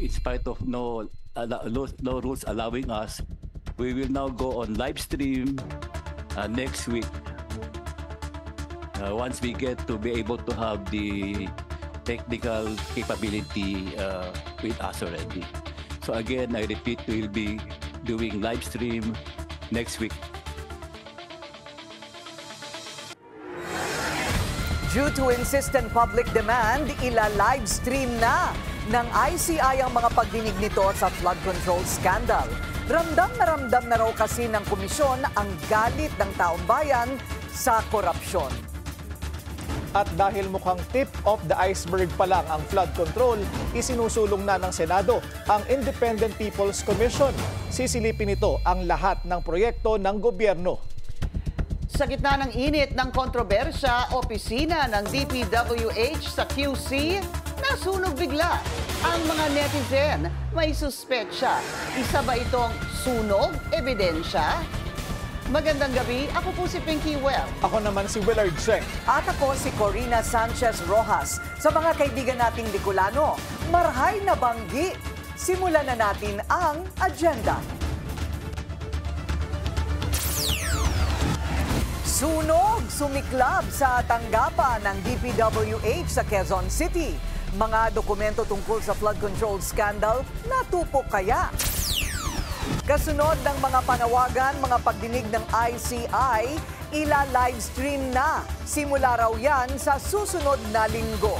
in spite of no rules allowing us, we will now go on live stream next week. Once we get to be able to have the technical capability with us already. So again, I repeat, we will be doing live stream next week. Due to insistent public demand, ila-live stream na ng ICI ang mga pagdinig nito sa flood control scandal. Ramdam na raw kasi ng komisyon ang galit ng taong bayan sa korupsyon. At dahil mukhang tip of the iceberg pa lang ang flood control, isinusulong na ng Senado ang Independent People's Commission. Sisilipin ito ang lahat ng proyekto ng gobyerno. Sa gitna ng init ng kontrobersya, opisina ng DPWH sa QC, nasunog bigla. Ang mga netizen may suspetsya. Isa ba itong sunog ebidensya? Magandang gabi, ako po si Pinky Well. Ako naman si Willard Cheng. At ako si Corina Sanchez Rojas. Sa mga kaibigan nating Bicolano, marhay na banggi. Simulan na natin ang agenda. Sunog, sumiklab sa tanggapan ng DPWH sa Quezon City. Mga dokumento tungkol sa flood control scandal, natupok kaya? Kasunod ng mga panawagan, mga pagdinig ng ICI, ila-live stream na. Simula raw yan sa susunod na linggo.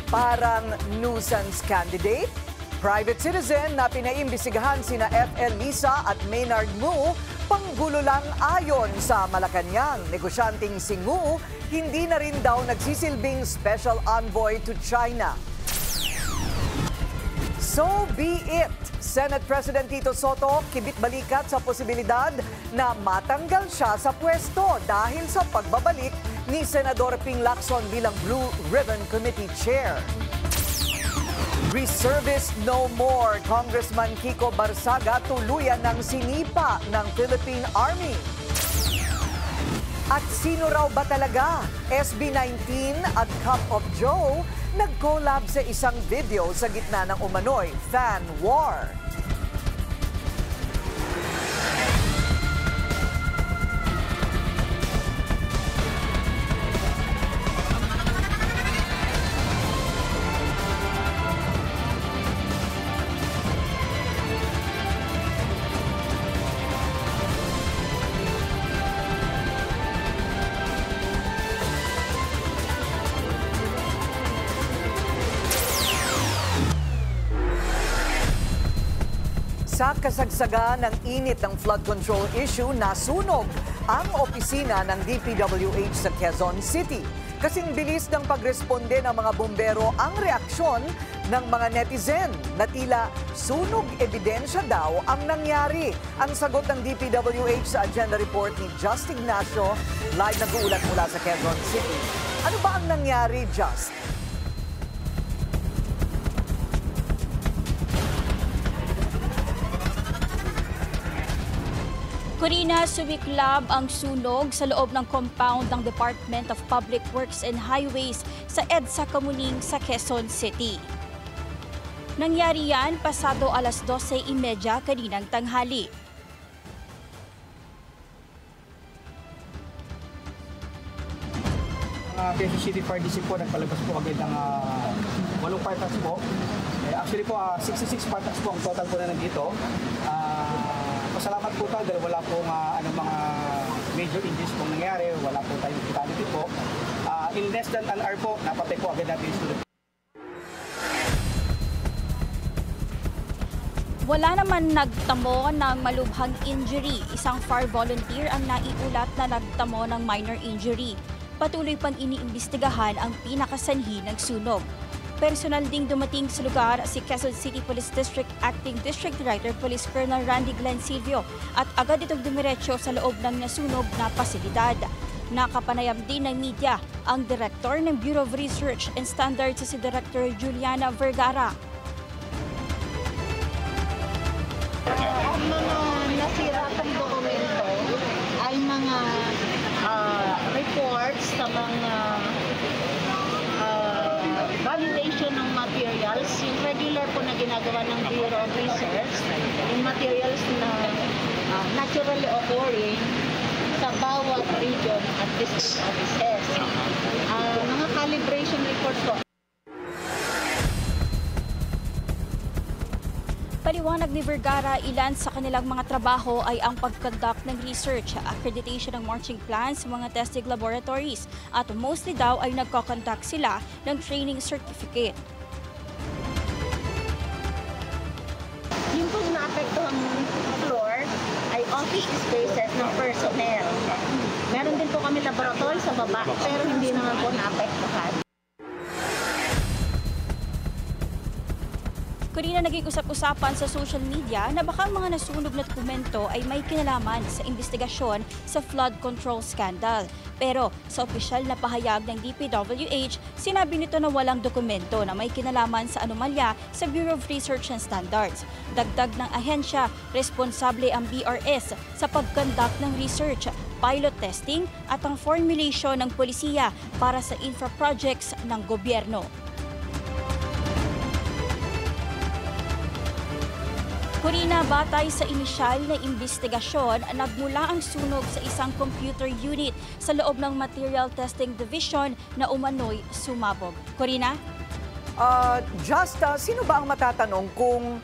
Parang nuisance candidate? Private citizen na pinaimbisigahan sina FL Lisa at Maynard Ngu, panggulo lang ayon sa Malacanang. Negosyanteng si Ngu, hindi na rin daw nagsisilbing special envoy to China. So be it. Senate President Tito Soto kibit-balikat sa posibilidad na matanggal siya sa pwesto dahil sa pagbabalik ni Senador Ping Lacson bilang Blue Ribbon Committee Chair. Reservist no more. Congressman Kiko Barsaga tuluyan ng sinipa ng Philippine Army. At sino raw ba talaga? SB19 at Cup of Joe nag-collab sa isang video sa gitna ng umano'y fan war. Sa kasagsagan ng init ng flood control issue, nasunog ang opisina ng DPWH sa Quezon City. Kasing bilis ng pagresponde ng mga bumbero ang reaksyon ng mga netizen na tila sunog ebidensya daw ang nangyari. Ang sagot ng DPWH sa agenda report ni Just Ignacio, live nag-uulat mula sa Quezon City. Ano ba ang nangyari, Just? Corina, sumiklab ang sunog sa loob ng compound ng Department of Public Works and Highways sa EDSA Kamuning sa Quezon City. Nangyari yan pasado alas 12:30 kaninang tanghali. Quezon City Fire DC po nagpalabas po agad ng 8 fire po. Actually po 66 fire po ang total po na nandito. Pasalamat po tayo dahil wala pong mga major injuries pong nangyari, wala po tayong fatality po. In less than an hour po, napatay po agad natin yung student. Wala naman nagtamo ng malubhang injury. Isang fire volunteer ang naiulat na nagtamo ng minor injury. Patuloy pang iniimbestigahan ang pinakasanhi ng sunog. Personal ding dumating sa lugar si Quezon City Police District Acting District Director Police Colonel Randy Glenn Silvio at agad itong dumiretso sa loob ng nasunog na pasilidad. Nakapanayam din ng media ang Director ng Bureau of Research and Standards si Director Juliana Vergara. Ang mga nasira pang dokumento ay mga reports sa mga validation ng materials ginagawa ng Bureau of Research in materials na naturally occurring sa bawat region at district offices. Mga calibration reports po. Paliwanag ni Vergara, ilan sa kanilang mga trabaho ay ang pag-conduct ng research, accreditation ng marching plans sa mga testing laboratories at mostly daw ay nagko-conduct sila ng training certificate. Yung pong naapektuhang floor ay office spaces ng personnel. Meron din po kami laboratory sa baba pero hindi naman po naapektuhan. Kanina naging usap-usapan sa social media na baka ang mga nasunog na dokumento ay may kinalaman sa investigasyon sa flood control scandal. Pero sa opisyal na pahayag ng DPWH, sinabi nito na walang dokumento na may kinalaman sa anomalya sa Bureau of Research and Standards. Dagdag ng ahensya, responsable ang BRS sa pag-conduct ng research, pilot testing at ang formulation ng polisiya para sa infra projects ng gobyerno. Corina, batay sa inisyal na investigasyon, nagmula ang sunog sa isang computer unit sa loob ng Material Testing Division na umano'y sumabog. Corina? Sino ba ang matatanong kung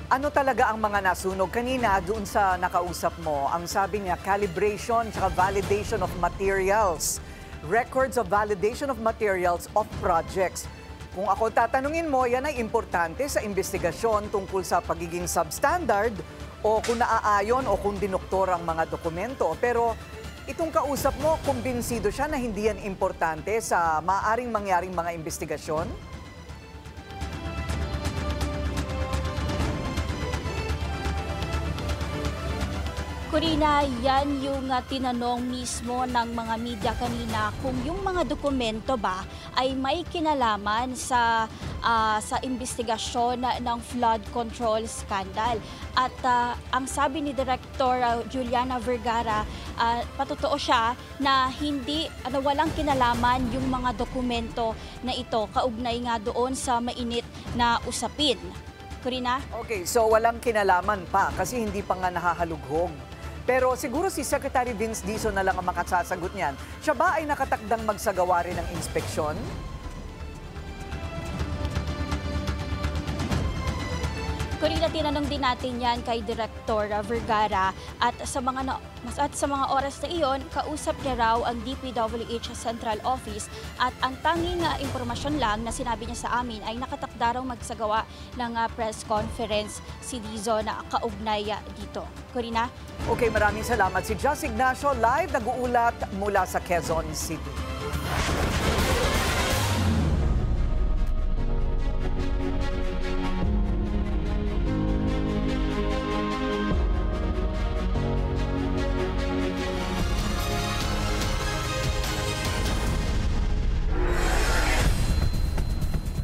ano talaga ang mga nasunog? Kanina, doon sa nakausap mo, ang sabi niya, calibration at validation of materials. Records of validation of materials of projects. Kung ako tatanungin mo, yan ay importante sa investigasyon tungkol sa pagiging substandard o kung naaayon o kung dinoktor ang mga dokumento. Pero itong kausap mo, kumbinsido siya na hindi yan importante sa maaaring mangyaring mga investigasyon? Corina, yan yung tinanong mismo ng mga media kanina kung yung mga dokumento ba ay may kinalaman sa investigasyon ng flood control scandal. At ang sabi ni Director Juliana Vergara, patotoo siya na walang kinalaman yung mga dokumento na ito kaugnay nga doon sa mainit na usapin. Corina? Okay, so walang kinalaman pa kasi hindi pa nga nahahalughog. Pero siguro si Secretary Vince Dizon na lang ang makasasagot niyan. Siya ba ay nakatakdang magsagawa rin ng inspeksyon? Corina, tinanong din natin yan kay Director Vergara at sa mga oras na iyon, kausap niya raw ang DPWH Central Office at ang tanging impormasyon lang na sinabi niya sa amin ay nakatakda raw magsagawa ng press conference si Dizon na kaugnay dito. Corina? Okay, maraming salamat. Si Just Ignacio live nag-uulat mula sa Quezon City.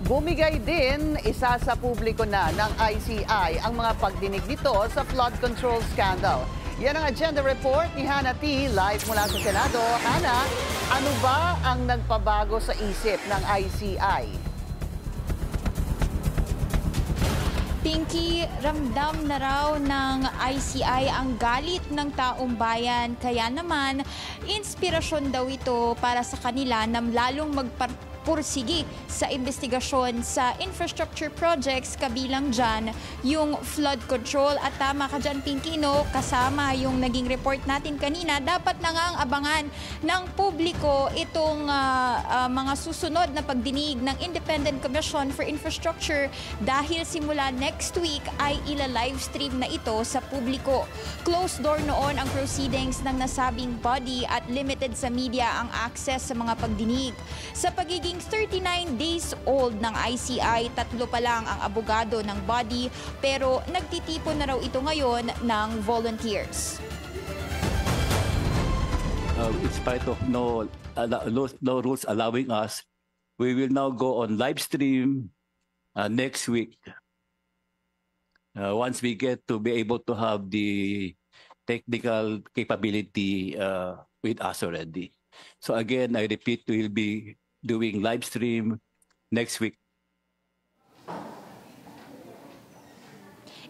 Bumigay din isa sa publiko na ng ICI ang mga pagdinig nito sa flood control scandal. Yan ang agenda report ni Hannah T. live mula sa Senado. Hannah, ano ba ang nagpabago sa isip ng ICI? Pinky, ramdam na raw ng ICI ang galit ng taong bayan. Kaya naman, inspirasyon daw ito para sa kanila na lalong pursigi sa investigasyon sa infrastructure projects, kabilang dyan yung flood control. At tama ka dyan, Pinky, no? Kasama yung naging report natin kanina, dapat na nga ang abangan ng publiko itong mga susunod na pagdinig ng Independent Commission for Infrastructure dahil simula next week ay ila-livestream na ito sa publiko. Closed door noon ang proceedings ng nasabing body at limited sa media ang access sa mga pagdinig. Sa pagiging 39 days old ng ICI, 3 pa lang ang abogado ng body pero nagtitipon na raw ito ngayon ng volunteers. In spite of no rules allowing us, we will now go on live stream next week. Once we get to be able to have the technical capability with us already. So again, I repeat, we will be doing live stream next week.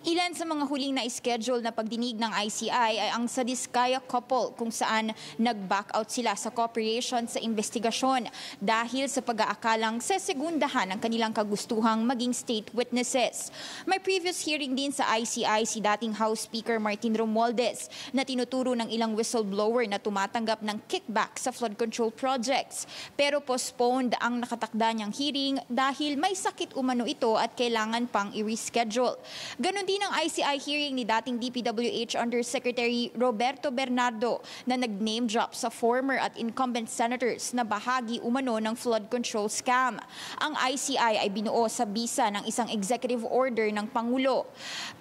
Ilan sa mga huling na schedule na pagdinig ng ICI ay ang sa Diskaya couple kung saan nag-back out sila sa cooperation sa investigasyon dahil sa pag-aakalang sesegundahan ang kanilang kagustuhang maging state witnesses. May previous hearing din sa ICI si dating House Speaker Martin Romualdez na tinuturo ng ilang whistleblower na tumatanggap ng kickback sa flood control projects. Pero postponed ang nakatakda niyang hearing dahil may sakit umano ito at kailangan pang i-reschedule. Ganon din ang ICI hearing ni dating DPWH Undersecretary Roberto Bernardo na nag-name drop sa former at incumbent senators na bahagi umano ng flood control scam. Ang ICI ay binuo sa bisa ng isang executive order ng Pangulo.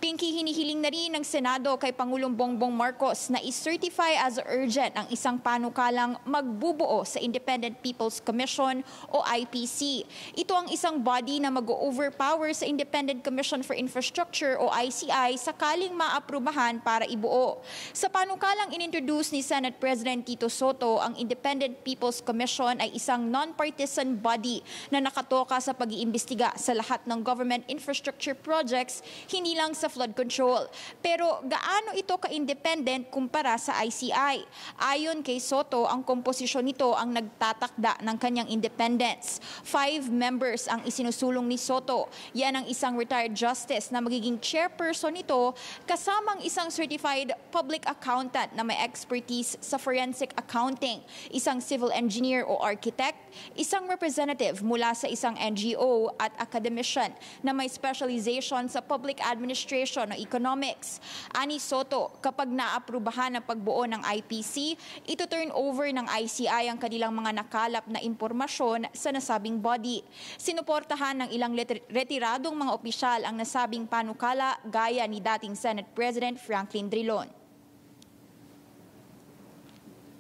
Pinky, hinihiling na rin ng Senado kay Pangulong Bongbong Marcos na i-certify as urgent ang isang panukalang magbubuo sa Independent People's Commission o IPC. Ito ang isang body na mag-overpower sa Independent Commission for Infrastructure o ICI sakaling maaprubahan para ibuo. Sa panukalang inintroduce ni Senate President Tito Soto, ang Independent People's Commission ay isang non-partisan body na nakatoka sa pag-iimbestiga sa lahat ng government infrastructure projects, hindi lang sa flood control. Pero gaano ito ka-independent kumpara sa ICI? Ayon kay Soto, ang komposisyon nito ang nagtatakda ng kanyang independence. 5 members ang isinusulong ni Soto. Yan ang isang retired justice na magiging chairperson nito kasamang isang certified public accountant na may expertise sa forensic accounting, isang civil engineer o architect, isang representative mula sa isang NGO at academician na may specialization sa public administration o economics. Ani Soto, kapag naaprubahan ang pagbuo ng IPC, ito turn over ng ICI ang kanilang mga nakalap na impormasyon sa nasabing body. Sinuportahan ng ilang retiradong mga opisyal ang nasabing panukala gaya ni dating Senate President Franklin Drilon.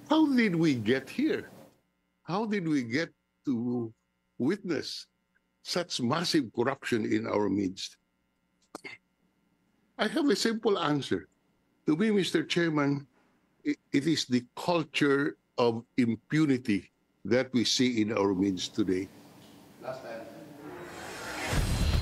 How did we get here? How did we get to witness such massive corruption in our midst? I have a simple answer. To me, Mr. Chairman, it is the culture of impunity that we see in our midst today.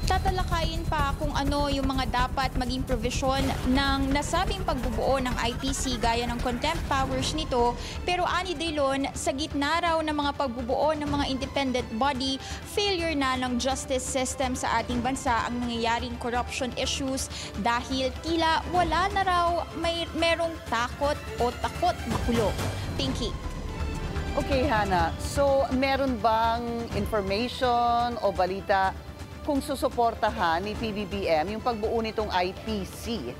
Tatalakayin pa kung ano yung mga dapat maging provision ng nasabing pagbubuo ng IPC gaya ng contempt powers nito. Pero ani Drilon, sa gitna raw ng mga pagbubuo ng mga independent body, failure na ng justice system sa ating bansa ang nangyayaring corruption issues dahil tila wala na raw merong takot o takot makulong. Pinky. Okay, Hana. So, meron bang information o balita kung susuportahan ni PBBM yung pagbuo nitong IPC?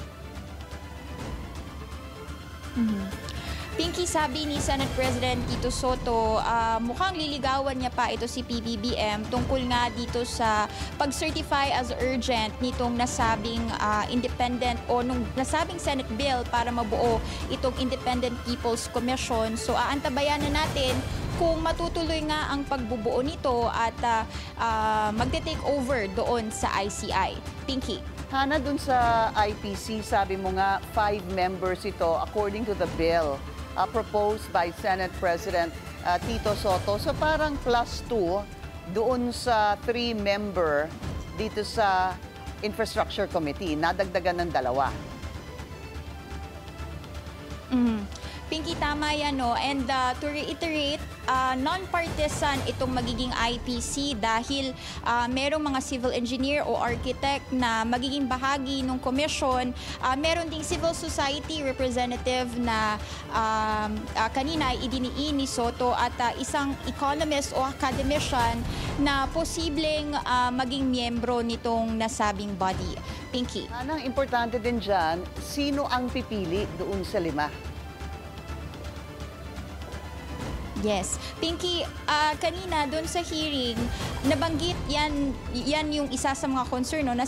Pinky, sabi ni Senate President Tito Soto, mukhang liligawan niya pa ito si PBBM tungkol nga dito sa pag-certify as urgent nitong nasabing independent o nung nasabing Senate bill para mabuo itong Independent People's Commission. So aantabayan na natin kung matutuloy nga ang pagbubuo nito at magte-take over doon sa ICI. Pinky. Hana, dun sa IPC, sabi mo nga 5 members ito according to the bill proposed by Senate President Tito Soto. So parang +2 doon sa 3-member dito sa Infrastructure Committee. Nadagdagan ng 2. Pinky, tama yan, no? And to reiterate, non-partisan itong magiging IPC dahil merong mga civil engineer o architect na magiging bahagi ng commission. Meron ding civil society representative na kanina ay idiniin ni Soto at isang economist o academician na posibleng maging miyembro nitong nasabing body. Pinky. Anong importante din dyan, sino ang pipili doon sa 5? Yes. Pinky, kanina doon sa hearing, nabanggit yan yung isa sa mga concern, no, na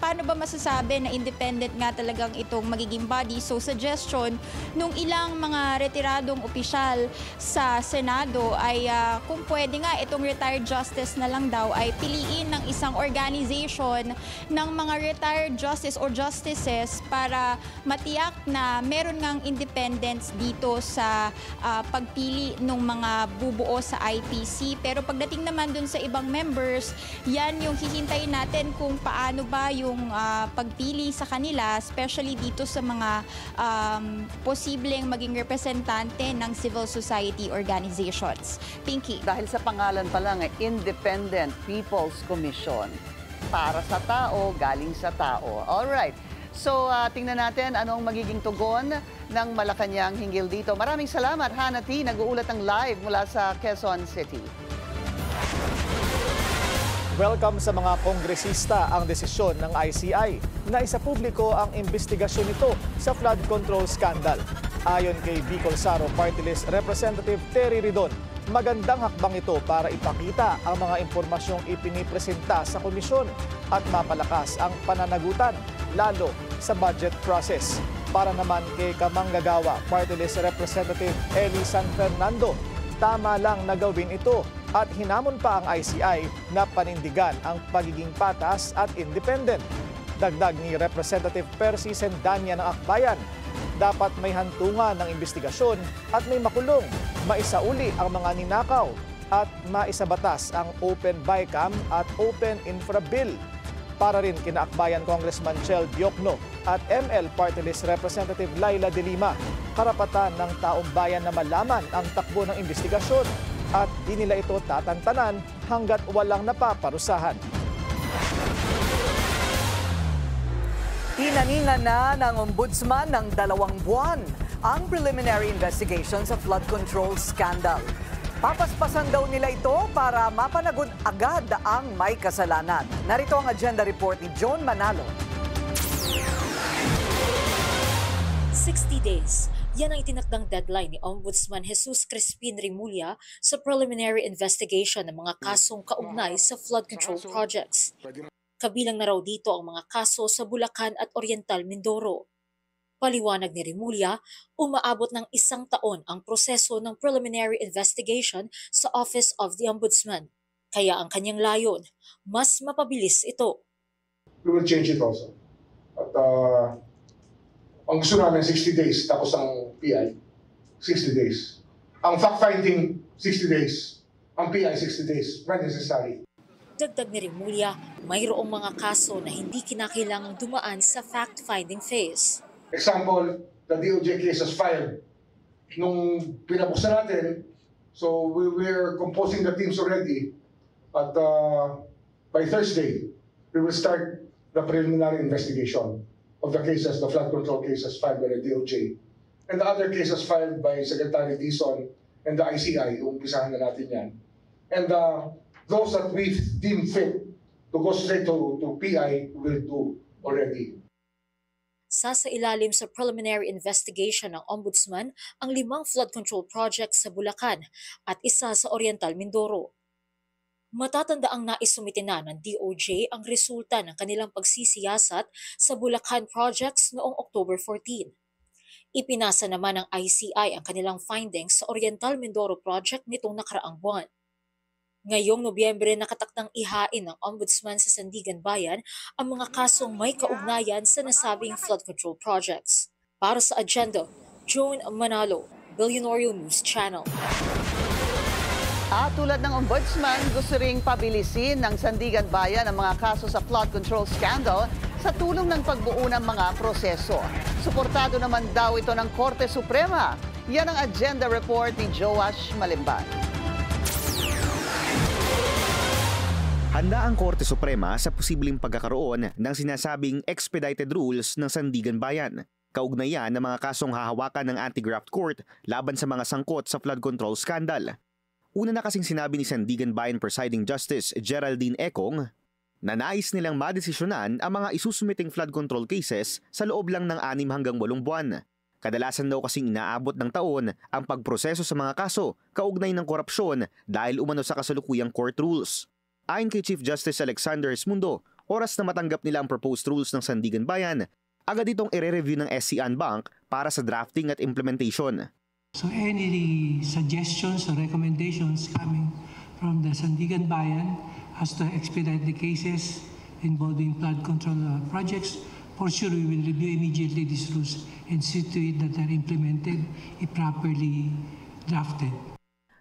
paano ba masasabi na independent nga talagang itong magiging body? So suggestion nung ilang mga retiradong opisyal sa Senado ay kung pwede nga itong retired justice na lang daw ay piliin ng isang organization ng mga retired justice or justices para matiyak na meron ngang independence dito sa pagpili ng yung mga bubuo sa IPC. Pero pagdating naman dun sa ibang members, yan yung hihintayin natin kung paano ba yung pagpili sa kanila, especially dito sa mga posibleng maging representante ng civil society organizations. Pinky. Dahil sa pangalan pa lang, Independent People's Commission. Para sa tao, galing sa tao. Alright. So, tingnan natin anong magiging tugon ng Malacanang hinggil dito. Maraming salamat, Hannah T. Nag-uulat ng live mula sa Quezon City. Welcome sa mga kongresista ang desisyon ng ICI na isapubliko ang investigasyon nito sa flood control scandal. Ayon kay Bicol Saro Party List Representative Terry Ridon, magandang hakbang ito para ipakita ang mga impormasyong ipinipresenta sa komisyon at mapalakas ang pananagutan, lalo sa budget process. Para naman kay Kamanggagawa Party List Representative Eli San Fernando, tama lang na gawin ito at hinamon pa ang ICI na panindigan ang pagiging patas at independent. Dagdag ni Representative Percy Sendanya ng Akbayan, dapat may hantungan ng investigasyon at may makulong, maisauli ang mga ninakaw at maisabatas ang Open Bycam at Open Infra Bill. Para rin kina Akbayan Congressman Chel Diokno at ML Party List Representative Laila De Lima, karapatan ng taong bayan na malaman ang takbo ng investigasyon at di nila ito tatantanan hanggat walang napaparusahan. Tinaningan na ng Ombudsman ng 2 buwan ang preliminary investigation sa flood control scandal. Papaspasan daw nila ito para mapanagot agad ang may kasalanan. Narito ang agenda report ni John Manalo. 60 days. Yan ang itinakdang deadline ni Ombudsman Jesus Crispin Remulla sa preliminary investigation ng mga kasong kaugnay sa flood control projects. Kabilang na raw dito ang mga kaso sa Bulacan at Oriental Mindoro. Paliwanag ni Remulla, umaabot ng 1 taon ang proseso ng preliminary investigation sa Office of the Ombudsman. Kaya ang kanyang layon, mas mapabilis ito. We will change it also. At ang gusto namin 60 days tapos ang PI, 60 days. Ang fact-finding, 60 days. Ang PI, 60 days. When necessary. Dagdag ni Remulla, mayroong mga kaso na hindi kinakailangang dumaan sa fact-finding phase. Example, the DOJ case was filed. Nung pinabuksan natin, so we were composing the teams already. At by Thursday, we will start the preliminary investigation of the cases, the flood control cases filed by the DOJ. And the other cases filed by Secretary Dizon and the ICI, umpisahan na natin yan. And those that we deem fit to go straight to PI will do already. Sa ilalim sa preliminary investigation ng Ombudsman ang 5 flood control projects sa Bulacan at 1 sa Oriental Mindoro. Matatanda ang naisumite na ng DOJ ang resulta ng kanilang pagsisiyasat sa Bulacan projects noong October 14. Ipinasa naman ng ICI ang kanilang findings sa Oriental Mindoro project nitong nakaraang buwan. Ngayong Nobyembre, nakatakdang ihain ng Ombudsman sa Sandigan Bayan ang mga kasong may kaugnayan sa nasabing flood control projects. Para sa agenda, Joan Manalo, Billionario News Channel. At tulad ng Ombudsman, gusto ring pabilisin ng Sandigan Bayan ang mga kaso sa flood control scandal sa tulong ng pagbuo ng mga proseso. Suportado naman daw ito ng Korte Suprema. Yan ang agenda report ni Joash Malimban. Handa ang Korte Suprema sa posibleng pagkakaroon ng sinasabing expedited rules ng Sandigan Bayan. Kaugnayan ng mga kasong hahawakan ng anti-graft court laban sa mga sangkot sa flood control scandal. Una na kasing sinabi ni Sandigan Bayan Presiding Justice Geraldine Econg na nais nilang madesisyonan ang mga isusumiting flood control cases sa loob lang ng 6 hanggang 8 buwan. Kadalasan daw kasing inaabot ng taon ang pagproseso sa mga kaso kaugnay ng korupsyon dahil umano sa kasalukuyang court rules. Ayon kay Chief Justice Alexander Esmundo, oras na matanggap nila ang proposed rules ng Sandigan Bayan, agad itong ire-review ng SCN Bank para sa drafting at implementation. So any suggestions or recommendations coming from the Sandigan Bayan as to expedite the cases involving flood control projects, for sure we will review immediately these rules and see to it that they are implemented if properly drafted.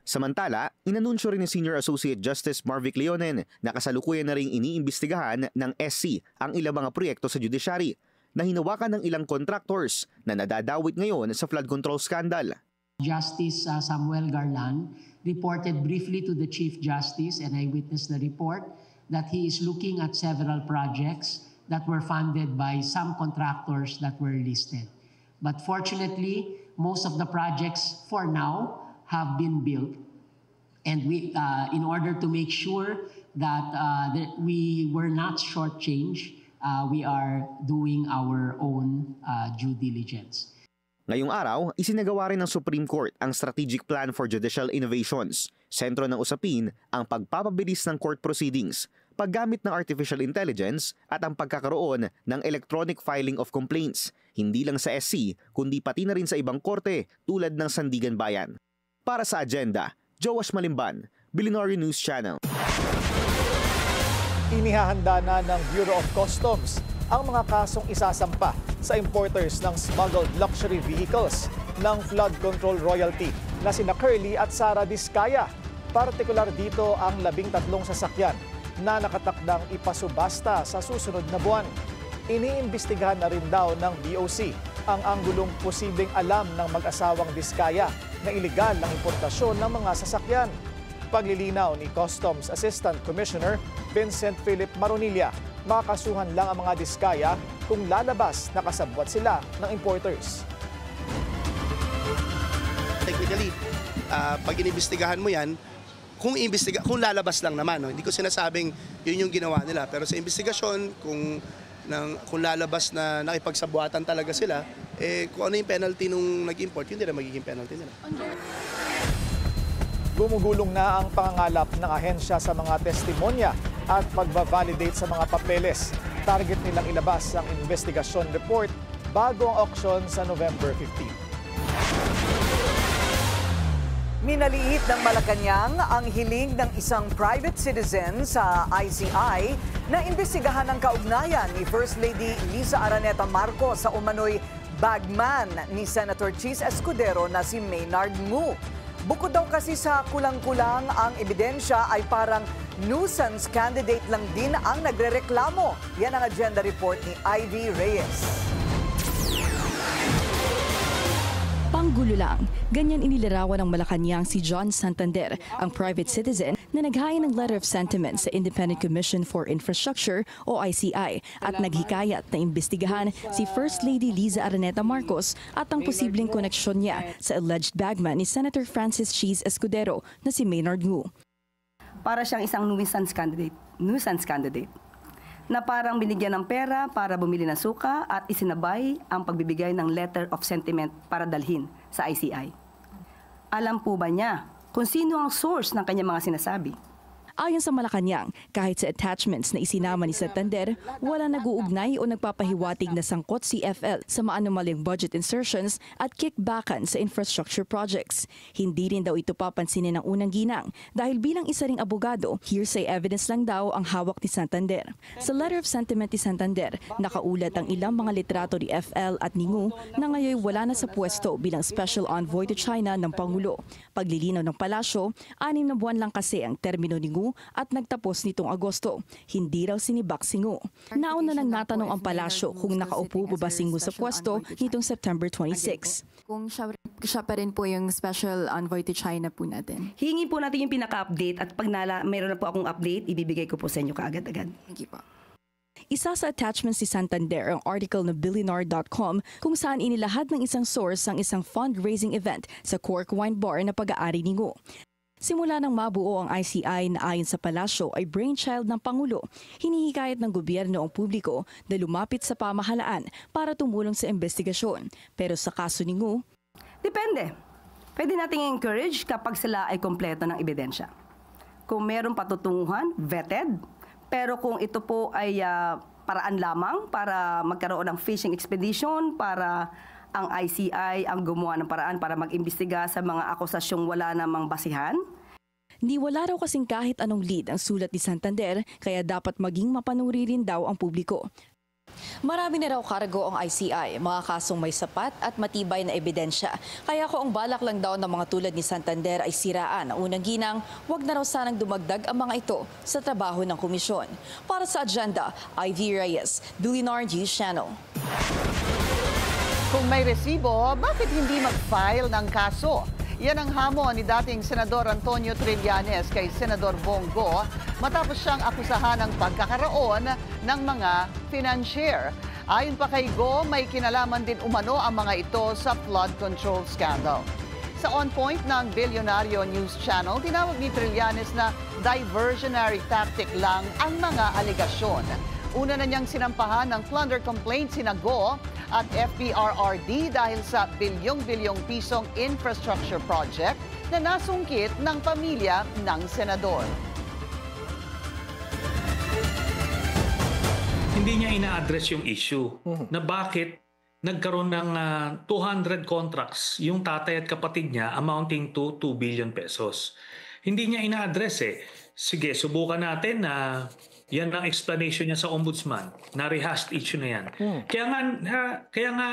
Samantala, inanunsyo rin ni Senior Associate Justice Marvic Leonen na kasalukuyan na ring iniimbestigahan ng SC ang ilang mga proyekto sa judiciary na hinawakan ng ilang contractors na nadadawit ngayon sa flood control scandal. Justice Samuel Garland reported briefly to the Chief Justice, and I witnessed the report, that he is looking at several projects that were funded by some contractors that were listed. But fortunately, most of the projects for now have been built, and we, in order to make sure that we were not shortchanged, we are doing our own due diligence. Ngayong araw, isinagawa rin ng Supreme Court ang Strategic Plan for Judicial Innovations. Sentro ng usapin ang pagpapabilis ng court proceedings, paggamit ng artificial intelligence at ang pagkakaroon ng electronic filing of complaints, hindi lang sa SC kundi pati na rin sa ibang korte tulad ng Sandigan Bayan. Para sa agenda, Joash Malimban, Billionaire News Channel. Inihahanda na ng Bureau of Customs ang mga kasong isasampa sa importers ng smuggled luxury vehicles ng flood control royalty na sina Curly at Sara Diskaya. Partikular dito ang 13 sasakyan na nakatakdang ipasubasta sa susunod na buwan. Iniimbestigahan na rin daw ng BOC ang anggulong posibleng alam ng mag-asawang Diskaya na iligal ang importasyon ng mga sasakyan. Paglilinaw ni Customs Assistant Commissioner Vincent Philip Maronilla, makakasuhan lang ang mga Diskaya kung lalabas na kasabwat sila ng importers. Technically, pag inimbestigahan mo yan, kung lalabas lang naman, no? Hindi ko sinasabing yun yung ginawa nila, pero sa investigasyon, kung lalabas na nakipagsabuatan talaga sila, kung ano yung penalty nung nag-import, yun din ang magiging penalty nila. Gumugulong na ang pangangalap ng ahensya sa mga testimonya at pagbavalidate sa mga papeles. Target nilang ilabas ang investigasyon report bago ang auction sa November 15. Minaliit ng Malacanang ang hiling ng isang private citizen sa ICI na imbestigahan ang kaugnayan ni First Lady Liza Araneta Marcos sa umano'y bagman ni Senator Chis Escudero na si Maynard Ngu. Bukod daw kasi sa kulang-kulang ang ebidensya ay parang nuisance candidate lang din ang nagrereklamo. Yan ang agenda report ni Ivy Reyes. Panggulo lang, ganyan inilarawan ng Malacanang si John Santander, ang private citizen na naghain ng letter of sentiment sa Independent Commission for Infrastructure o ICI at naghikayat na imbestigahan si First Lady Liza Araneta Marcos at ang posibleng koneksyon niya sa alleged bagman ni Senator Francis Chis Escudero na si Maynard Ngu. Para siyang isang nuisance candidate na parang binigyan ng pera para bumili ng suka at isinabay ang pagbibigay ng letter of sentiment para dalhin sa ICI. Alam po ba niya kung sino ang source ng kanyang mga sinasabi? Ayon sa Malacanang, kahit sa attachments na isinama ni Santander, wala nag-uugnay o nagpapahiwatig na sangkot si FL sa maanumalyang budget insertions at kickbackan sa infrastructure projects. Hindi rin daw ito papansinin ng unang ginang dahil bilang isa ring abogado, hearsay evidence lang daw ang hawak ni Santander. Sa letter of sentiment ni Santander, nakaulat ang ilang mga litrato ni FL at ni Ngu na ngayon wala na sa pwesto bilang Special Envoy to China ng Pangulo. Paglilinaw ng palasyo, 6 na buwan lang kasi ang termino ni Ngu at nagtapos nitong Agosto. Hindi raw sinibak si Ngu. Nauna nang natanong ang palasyo kung nakaupo ba si Ngu sa pwesto nitong September 26. Kung siya pa rin po yung Special Envoy to China po natin. Hingi po natin yung pinaka-update at pag mayroon na po akong update, ibibigay ko po sa inyo kaagad-agad. Thank you po. Isa sa attachments ni Santander ang article na Billionaire.com kung saan inilahad ng isang source ang isang fundraising event sa Cork Wine Bar na pag-aari ni Ngu. Simula nang mabuo ang ICI na ayon sa palasyo ay brainchild ng Pangulo, hinihikayat ng gobyerno ang publiko na lumapit sa pamahalaan para tumulong sa investigasyon. Pero sa kaso ni Ngu, depende. Pwede nating encourage kapag sila ay kompleto ng ebidensya. Kung mayroong patutunguhan, vetted. Pero kung ito po ay paraan lamang para magkaroon ng fishing expedition, para ang ICI ang gumawa ng paraan para mag-imbestiga sa mga akusasyong wala namang basihan? Ni wala raw kasing kahit anong lead ang sulat ni Santander kaya dapat maging mapanuri rin daw ang publiko. Marami na raw kargo ang ICI, mga kasong may sapat at matibay na ebidensya. Kaya kung ang balak lang daw ng mga tulad ni Santander ay siraan ang unang ginang, wag na raw sanang dumagdag ang mga ito sa trabaho ng komisyon. Para sa agenda, Ivy Reyes, Dulinar News Channel. Kung may resibo, bakit hindi mag-file ng kaso? Yan ang hamon ni dating Senador Antonio Trillanes kay Senador Bongo matapos siyang akusahan ng pagkakaroon ng mga financier. Ayon pa kay Go, may kinalaman din umano ang mga ito sa flood control scandal. Sa On Point ng Bilyonaryo News Channel, tinawag ni Trillanes na diversionary tactic lang ang mga aligasyon. Una na niyang sinampahan ng plunder complaint sina Go at FPRRD dahil sa bilyong-bilyong pisong infrastructure project na nasungkit ng pamilya ng senador. Hindi niya ina-address yung issue na bakit nagkaroon ng 200 contracts yung tatay at kapatid niya amounting to 2 billion pesos. Hindi niya ina-address eh. Sige, subukan natin na yan ang explanation niya sa ombudsman. Na-rehashed issue na yan. Kaya nga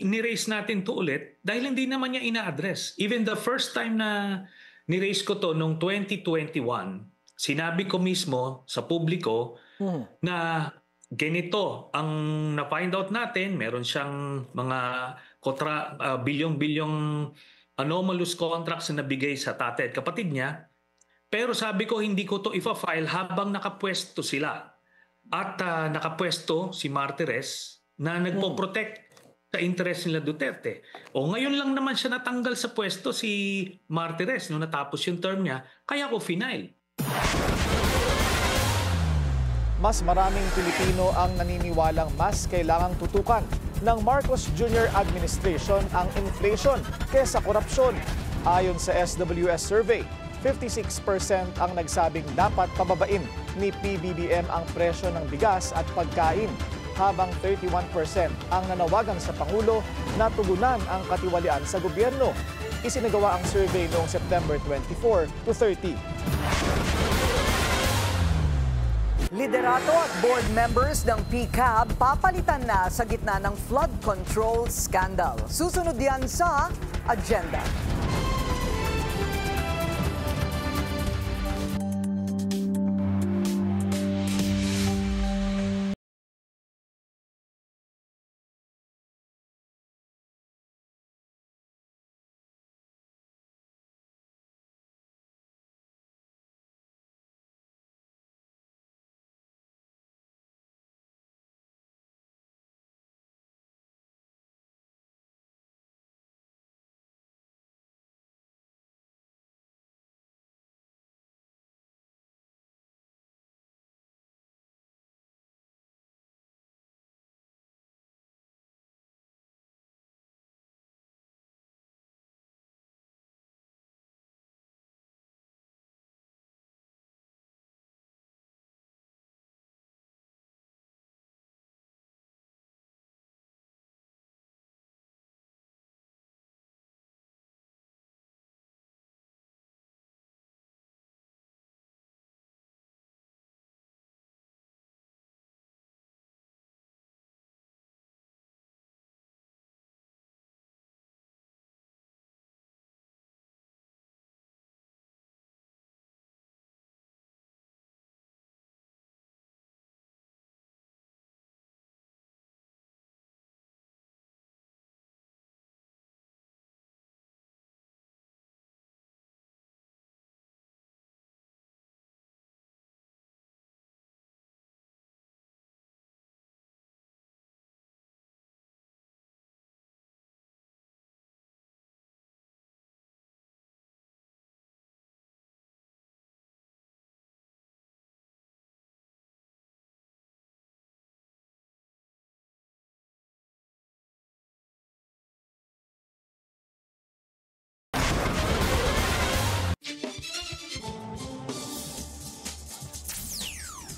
ni-raise natin to ulit dahil hindi naman niya ina-address. Even the first time na ni-raise ko to noong 2021, sinabi ko mismo sa publiko na ganito ang na-find out natin, meron siyang mga bilyong-bilyong anomalous contracts na nabigay sa tatay at kapatid niya. Pero sabi ko, hindi ko to ifa-file habang nakapwesto sila. At nakapwesto si Martires na nagpo-protect sa interest nila Duterte. O ngayon lang naman siya natanggal sa pwesto si Martires nung natapos yung term niya, kaya ko final. Mas maraming Pilipino ang naniniwalang mas kailangang tutukan ng Marcos Jr. administration ang inflation kesa korupsyon. Ayon sa SWS survey, 56% ang nagsabing dapat pababain ni PBBM ang presyo ng bigas at pagkain, habang 31% ang nanawagan sa Pangulo na tugunan ang katiwalian sa gobyerno. Isinagawa ang survey noong September 24 to 30. Liderato at board members ng PCAB papalitan na sa gitna ng flood control scandal. Susunod yan sa agenda.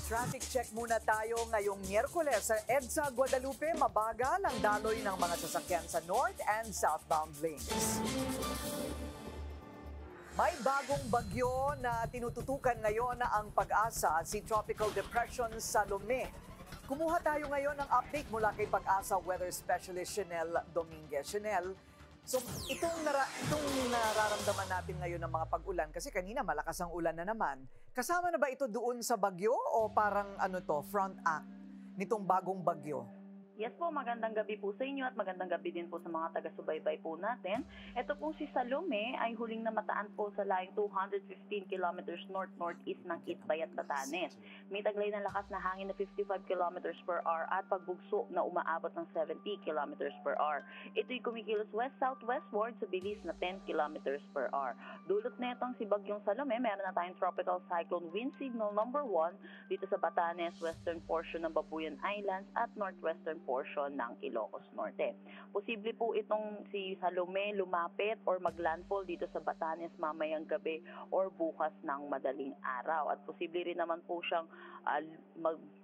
Traffic check muna tayo ngayong Miyerkules. Sa EDSA Guadalupe, mabagal ang daloy ng mga sasakyan sa north and southbound lanes. May bagong bagyo na tinututukan ngayon ang pag-asa, si Tropical Depression Salome. Kumuha tayo ngayon ng update mula kay Pag-asa Weather Specialist Chanel Dominguez. Chanel, so itong nararamdaman natin ngayon ng mga pag-ulan, kasi kanina malakas ang ulan na naman, kasama na ba ito doon sa bagyo o parang front act nitong bagong bagyo? Yes po, magandang gabi po sa inyo at magandang gabi din po sa mga taga-subaybay po natin. Ito pong si Salome ay huling namataan po sa layong 215 kilometers north-northeast ng Itbayat, Batanes. May taglay ng lakas na hangin na 55 kilometers per hour at pagbugso na umaabot ng 70 kilometers per hour. Ito'y kumikilos west-southwestward sa bilis na 10 kilometers per hour. Dulot na itong si Bagyong Salome, meron na tayong tropical cyclone wind signal number 1 dito sa Batanes, western portion ng Babuyan Islands at northwestern portion ng Ilocos Norte. Posible po itong si Salome lumapit or maglandfall dito sa Batanes mamayang gabi or bukas ng madaling araw. At posible rin naman po siyang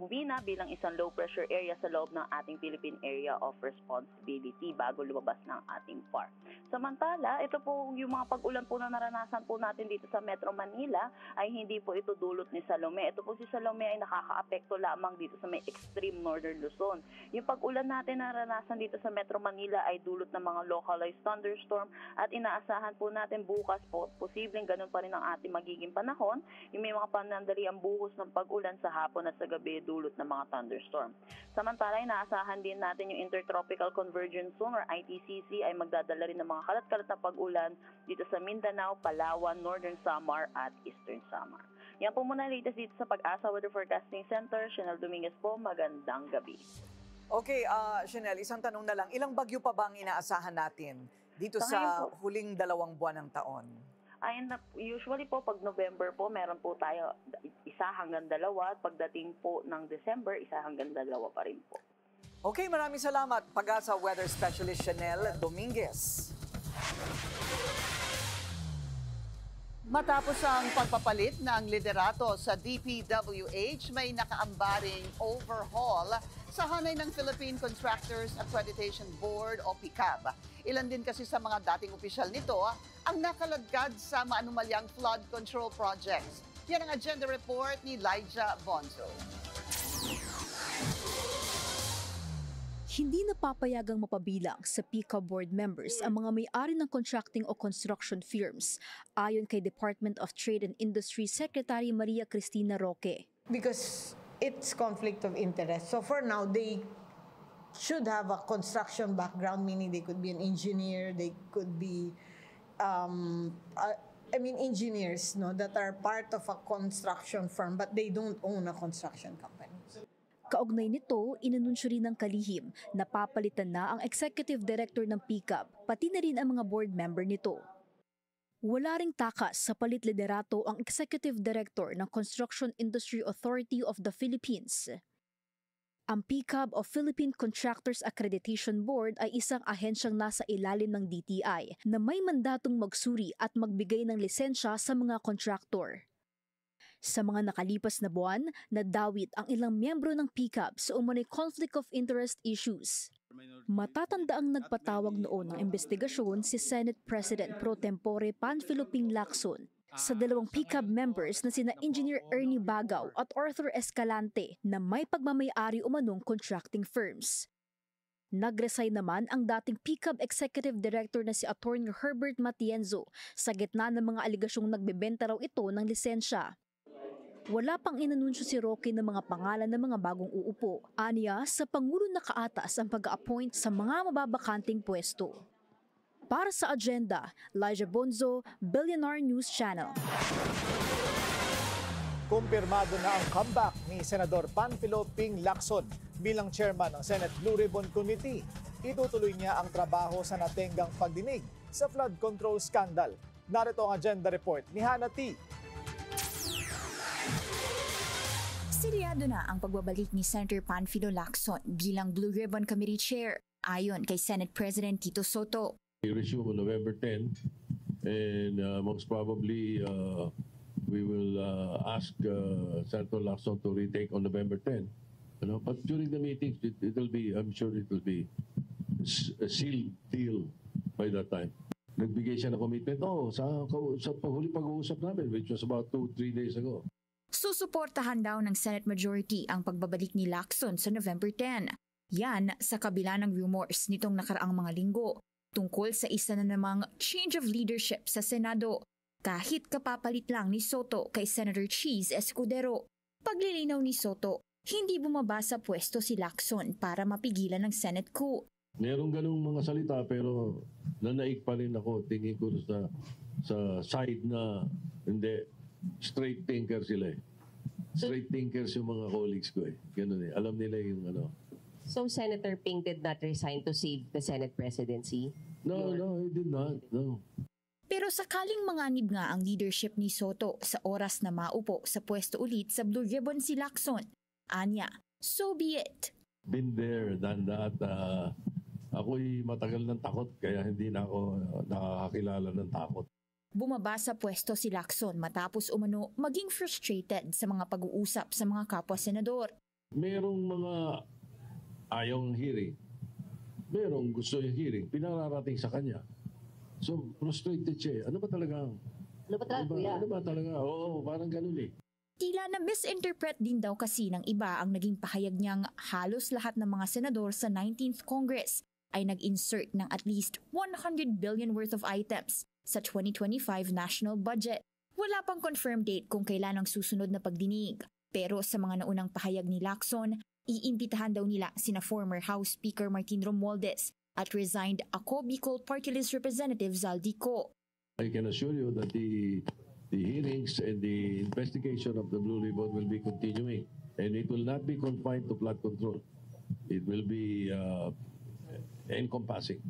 humina bilang isang low pressure area sa loob ng ating Philippine Area of Responsibility bago lumabas ng ating FAR. Samantala, ito po yung mga pag-ulan po na naranasan po natin dito sa Metro Manila ay hindi po ito dulot ni Salome. Ito po si Salome ay nakakaapekto lamang dito sa may extreme northern Luzon. Yung pag-ulan natin na naranasan dito sa Metro Manila ay dulot ng mga localized thunderstorm at inaasahan po natin bukas po, posibleng ganun pa rin ang ating magiging panahon. Yung may mga panandaliang buhos ng pag-ulan sa hapon at sa gabi dulot ng mga thunderstorm. Samantala, inaasahan din natin yung Intertropical Convergence Zone or ITCZ ay magdadala rin ng mga kalat-kalat na pag-ulan dito sa Mindanao, Palawan, Northern Samar at Eastern Samar. Yan po muna latest dito sa Pag-asa Weather Forecasting Center. Chanel Dominguez po, magandang gabi. Okay, Chanel, isang tanong na lang. Ilang bagyo pa ba ang inaasahan natin dito sa huling 2 buwan ng taon? Usually po, pag November po, meron po tayo 1 hanggang 2 at pagdating po ng December, 1 hanggang 2 pa rin po. Okay, maraming salamat. Pag-asa Weather Specialist Chanel Dominguez. Matapos ang pagpapalit ng liderato sa DPWH, may nakaambaring overhaul sa hanay ng Philippine Contractors Accreditation Board o PCAB. Ilan din kasi sa mga dating opisyal nito ang nakaladkad sa maanumalyang flood control projects. Yan ang agenda report ni Elijah Bonzo. Hindi napapayagang mapabilang sa PCAB board members ang mga may-ari ng contracting o construction firms, ayon kay Department of Trade and Industry Secretary Maria Cristina Roque. Because it's conflict of interest. So for now, they should have a construction background, meaning they could be an engineer, they could be, engineers that are part of a construction firm, but they don't own a construction company. Kaugnay nito, inanunsyo rin ng kalihim na papalitan na ang executive director ng PCAB, pati na rin ang mga board member nito. Wala ring takas sa palit liderato ang executive director ng Construction Industry Authority of the Philippines. Ang PCAB o Philippine Contractors Accreditation Board ay isang ahensyang nasa ilalim ng DTI na may mandatong magsuri at magbigay ng lisensya sa mga kontraktor. Sa mga nakalipas na buwan, nadawit ang ilang miyembro ng PCAB sa umano'y conflict of interest issues. Matatandaang nagpatawag noon ng investigasyon si Senate President Pro Tempore Panfilo Ping Lacson sa 2 PCAB members na sina Engineer Ernie Bagaw at Arthur Escalante na may pagmamay-ari umanong contracting firms. Nag-resign naman ang dating PCAB Executive Director na si Attorney Herbert Matienzo sa gitna ng mga aligasyong nagbebenta raw ito ng lisensya. Wala pang inanunsyo si Roque ng mga pangalan ng mga bagong uupo. Aniya, sa Pangulo nakaatas ang pag-appoint sa mga mababakanting pwesto. Para sa agenda, Elijah Bonzo, Billionaire News Channel. Kumpirmado na ang comeback ni Senador Panfilo Ping Lacson bilang chairman ng Senate Blue Ribbon Committee. Itutuloy niya ang trabaho sa natenggang pagdinig sa flood control scandal. Narito ang agenda report ni Hannah T. Seryado na ang pagbabalik ni Senator Panfilo Lacson bilang Blue Ribbon Committee Chair, ayon kay Senate President Tito Soto. We resume on November 10 and most probably we will ask Senator Lacson to retake on November 10. But during the meetings, I'm sure it will be a sealed deal by that time. Nagbigay siya ng commitment sa huli pag-uusap namin, which was about 2-3 days ago. Susuportahan daw ng Senate Majority ang pagbabalik ni Lacson sa November 10. Yan sa kabila ng rumors nitong nakaraang mga linggo tungkol sa isa na namang change of leadership sa Senado. Kahit kapapalit lang ni Soto kay Senator Cheese Escudero. Paglilinaw ni Soto, hindi bumaba sa pwesto si Lacson para mapigilan ng Senate coup. Merong ganung mga salita pero nanaig pa rin ako. Tingin ko sa side na hindi, straight thinker sila eh. Straight thinkers yung mga colleagues ko eh. Ganun eh. Alam nila yung ano. So Senator Ping did not resign to save the Senate presidency? No, he did not. No. Pero sakaling manganib nga ang leadership ni Soto sa oras na maupo sa pwesto ulit sa Blue Ribbon si Lacson, anya, so be it. Been there, done that. Ako'y matagal ng takot kaya hindi na ako nakakakilala ng takot. Bumaba sa pwesto si Lacson matapos umano maging frustrated sa mga pag-uusap sa mga kapwa-senador. Merong mga ayaw ng hearing. Merong gusto yung hearing. Pinararating sa kanya. So, frustrated siya. Ano ba talaga? Ano ba talaga, kuya? Ano ba talaga? Oo, parang ganun eh. Tila na misinterpret din daw kasi ng iba ang naging pahayag niyang halos lahat ng mga senador sa 19th Congress ay nag-insert ng at least 100 billion worth of items sa 2025 national budget. Wala pang confirmed date kung kailan ang susunod na pagdinig. Pero sa mga naunang pahayag ni Lacson, iimbitahan daw nila sina former House Speaker Martin Romualdez at resigned Ako Bicol Party List Representative Zaldico. I can assure you that the hearings and the investigation of the Blue Ribbon will be continuing. And it will not be confined to flood control. It will be encompassing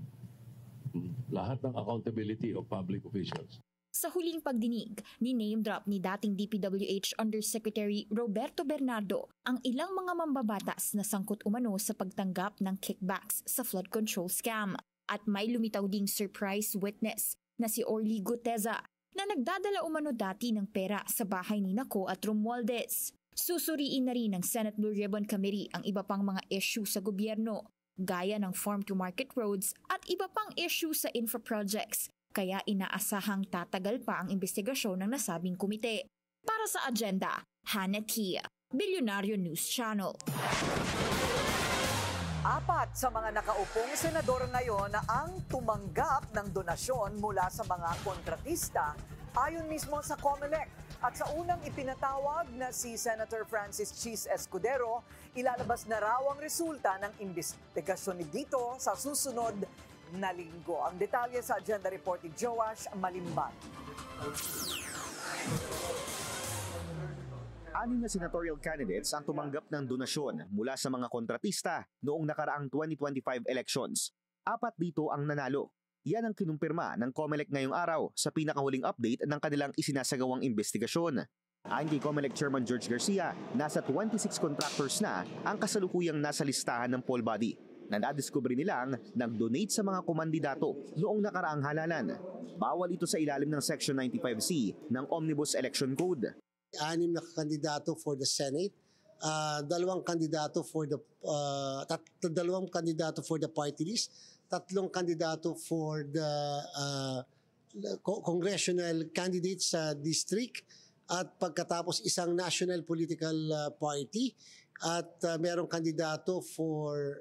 lahat ng accountability of public officials. Sa huling pagdinig, ni-name drop ni dating DPWH Undersecretary Roberto Bernardo ang ilang mga mambabatas na sangkot umano sa pagtanggap ng kickbacks sa flood control scam. At may lumitaw ding surprise witness na si Orly Guteza na nagdadala umano dati ng pera sa bahay ni Nako at Romualdez. Susuriin na rin ng Senate Blue Ribbon Committee ang iba pang mga issue sa gobyerno, gaya ng farm-to-market roads at iba pang issue sa infra projects. Kaya inaasahang tatagal pa ang investigasyon ng nasabing komite. Para sa agenda, Hannah Tia, Bilyonaryo News Channel. 4 sa mga nakaupong senador ngayon ang tumanggap ng donasyon mula sa mga kontratista ayon mismo sa COMELEC. At sa unang ipinatawag na si Senator Francis Cheese Escudero, ilalabas na raw ang resulta ng investigasyon ni dito sa susunod na linggo. Ang detalye sa agenda report ni Joash Malimban. 6 na senatorial candidates ang tumanggap ng donasyon mula sa mga kontratista noong nakaraang 2025 elections. 4 dito ang nanalo. Yan ang kinumpirma ng COMELEC ngayong araw sa pinakahuling update ng kanilang isinasagawang investigasyon. Ayon kay COMELEC Chairman George Garcia, nasa 26 contractors na ang kasalukuyang nasa listahan ng poll body na nadiskubre nilang nag-donate sa mga kumandidato noong nakaraang halalan. Bawal ito sa ilalim ng Section 95C ng Omnibus Election Code. 6 na kandidato for the Senate, 2 kandidato for the 2 kandidato for the party list, 3 kandidato for the congressional candidate sa district, at pagkatapos isang national political party, at merong kandidato for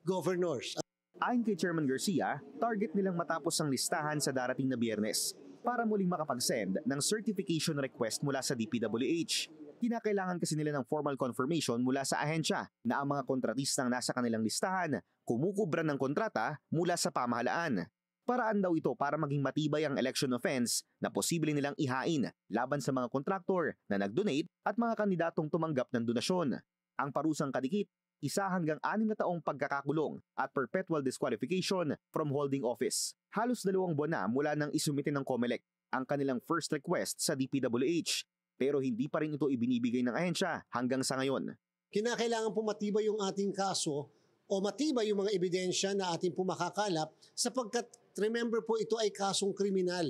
governors. Ayon kay Chairman Garcia, target nilang matapos ang listahan sa darating na Biyernes para muling makapag-send ng certification request mula sa DPWH. Kinakailangan kasi nila ng formal confirmation mula sa ahensya na ang mga kontratistang nasa kanilang listahan kumukubra ng kontrata mula sa pamahalaan. Paraan daw ito para maging matibay ang election offense na posible nilang ihain laban sa mga kontraktor na nag-donate at mga kandidatong tumanggap ng donasyon. Ang parusang kadikit, 1 hanggang 6 na taong pagkakakulong at perpetual disqualification from holding office. Halos 2 buwan na mula nang isumite ng COMELEC ang kanilang first request sa DPWH, pero hindi pa rin ito ibinibigay ng ahensya hanggang sa ngayon. Kinakailangan po matibay yung ating kaso o matibay yung mga ebidensya na ating po makakalap sapagkat remember po ito ay kasong kriminal.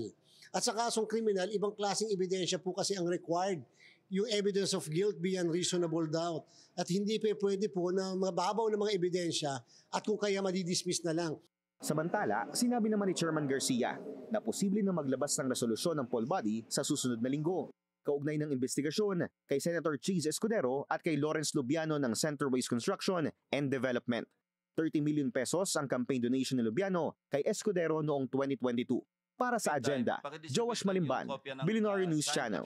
At sa kasong kriminal, ibang klaseng ebidensya po kasi ang required. Yung evidence of guilt beyond reasonable doubt. At hindi pa pwede po na mababaw ng mga ebidensya at kung kaya madidismiss na lang. Samantala, sinabi naman ni Chairman Garcia na posible na maglabas ng resolusyon ng poll body sa susunod na linggo. Kaugnay ng investigasyon kay Senator Cheese Escudero at kay Lawrence Lubiano ng Centerways Construction and Development. 30 million pesos ang campaign donation ni Lubiano kay Escudero noong 2022. Para sa agenda, Joash Malimban, Billionaire News Channel.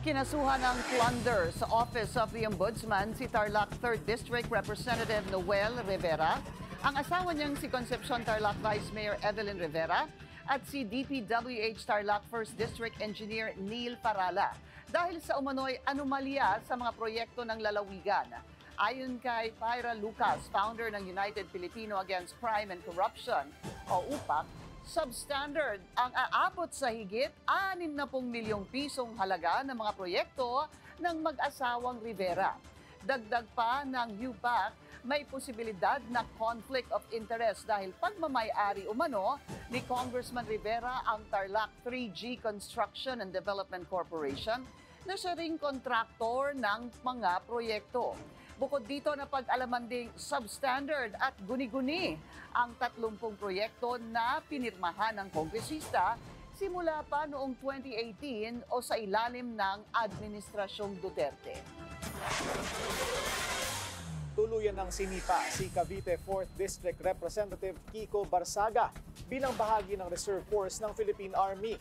Kinasuhan ng plunder sa Office of the Ombudsman si Tarlac 3rd District Representative Noel Rivera, ang asawa niyang si Concepcion Tarlac Vice Mayor Evelyn Rivera, at si DPWH Tarlac 1st District Engineer Neil Parala dahil sa umano'y anomalya sa mga proyekto ng lalawigan. Ayon kay Pyra Lucas, founder ng United Filipino Against Crime and Corruption o UPAC, substandard ang aabot sa higit 60 milyong pisong halaga ng mga proyekto ng mag-asawang Rivera. Dagdag pa ng UPAC, may posibilidad na conflict of interest dahil pagmamay-ari umano ni Congressman Rivera ang Tarlac 3G Construction and Development Corporation na siya ring kontraktor ng mga proyekto. Bukod dito na pag-alaman ding substandard at guni-guni ang 30 proyekto na pinirmahan ng kongresista simula pa noong 2018 o sa ilalim ng Administrasyong Duterte. Tuluyan ng sinipa si Cavite 4th District Representative Kiko Barsaga bilang bahagi ng Reserve Force ng Philippine Army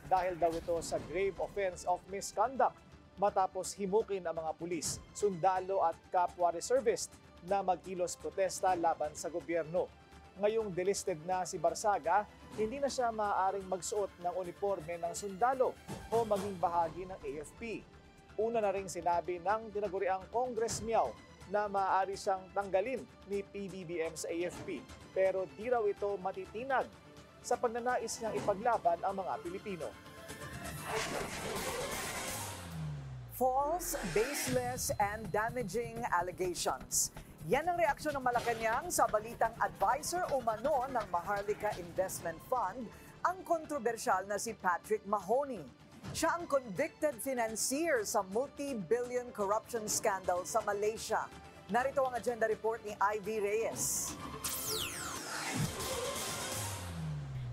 dahil daw ito sa grave offense of misconduct matapos himukin ang mga pulis, sundalo at kapwa reservist na magkilos protesta laban sa gobyerno. Ngayong delisted na si Barsaga, hindi na siya maaaring magsuot ng uniforme ng sundalo o maging bahagi ng AFP. Una na ring sinabi ng tinaguriang Congress Miao na maaari siyang tanggalin ni PBBM sa AFP pero di raw ito matitinag sa pagnanais niyang ipaglaban ang mga Pilipino. False, baseless, and damaging allegations. Yan ang reaksyon ng Malacanang sa balitang advisor umano ng Maharlika Investment Fund, ang kontrobersyal na si Patrick Mahoney. Siya ang convicted financier sa multi-billion corruption scandal sa Malaysia. Narito ang agenda report ni Ivy Reyes.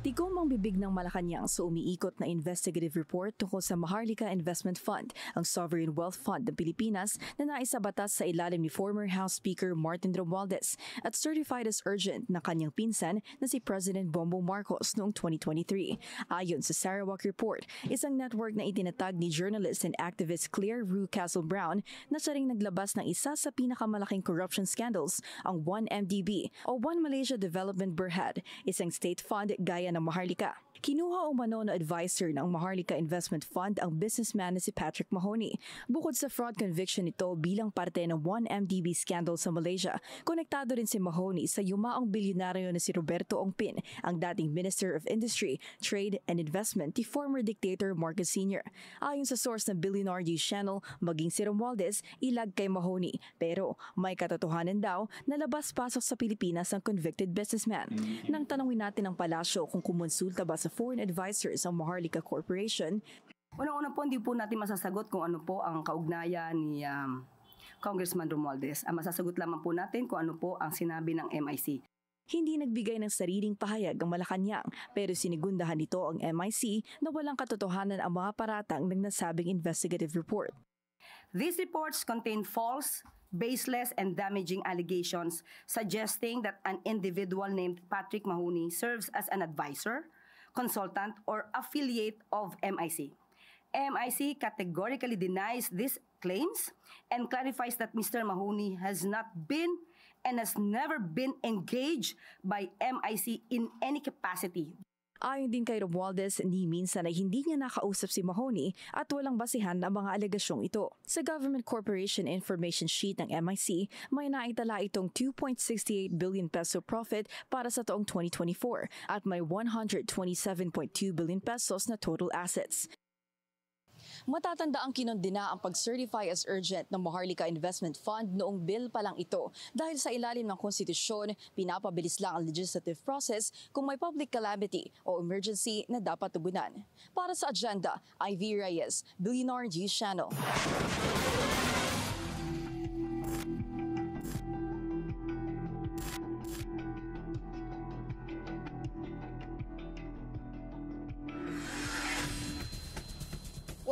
Tigong bibig ng Malacanang sa umiikot na investigative report tungkol sa Maharlika Investment Fund, ang sovereign wealth fund ng Pilipinas na naisabatas sa ilalim ni former House Speaker Martin Romualdez at certified as urgent na kanyang pinsan na si President Bongbong Marcos noong 2023. Ayon sa Sarawak Report, isang network na itinatag ni journalist and activist Claire Rue Castle-Brown na siya ring naglabas ng isa sa pinakamalaking corruption scandals, ang 1MDB o One Malaysia Development Berhad, isang state fund gaya ng Maharlika. Kinuha umano na advisor ng Maharlika Investment Fund ang businessman na si Patrick Mahoney. Bukod sa fraud conviction nito bilang parte ng 1MDB scandal sa Malaysia, konektado rin si Mahoney sa yumaong bilyonaryo na si Roberto Ongpin, ang dating Minister of Industry, Trade and Investment ni former dictator Marcos Sr. Ayon sa source ng Billionaire News Channel, maging si Romualdez ilag kay Mahoney. Pero may katotohanan daw na labas-pasok sa Pilipinas ang convicted businessman. Nang tanongin natin ang palasyo kung kumonsulta ba sa foreign advisors ang Maharlika Corporation. Unang-una po, hindi po natin masasagot kung ano po ang kaugnayan ni Congressman Romualdez. Ang masasagot lamang po natin kung ano po ang sinabi ng MIC. Hindi nagbigay ng sariling pahayag ang Malacanang pero sinigundahan nito ang MIC na walang katotohanan ang mga paratang ng nasabing investigative report. These reports contain false, baseless, and damaging allegations suggesting that an individual named Patrick Mahoney serves as an advisor, consultant, or affiliate of MIC. MIC categorically denies these claims and clarifies that Mr. Mahoney has not been and has never been engaged by MIC in any capacity. Ayon din kay Romualdez, ni minsan ay hindi niya nakausap si Mahoney at walang basihan ang mga alegasyong ito. Sa Government Corporation Information Sheet ng MIC, may naitala itong 2.68 billion peso profit para sa taong 2024 at may 127.2 billion pesos na total assets. Matatanda ang kinondena ang pag-certify as urgent ng Maharlika Investment Fund noong bill pa lang ito dahil sa ilalim ng konstitusyon, pinapabilis lang ang legislative process kung may public calamity o emergency na dapat tugunan. Para sa agenda, Ivy Reyes, Billionaire News Channel.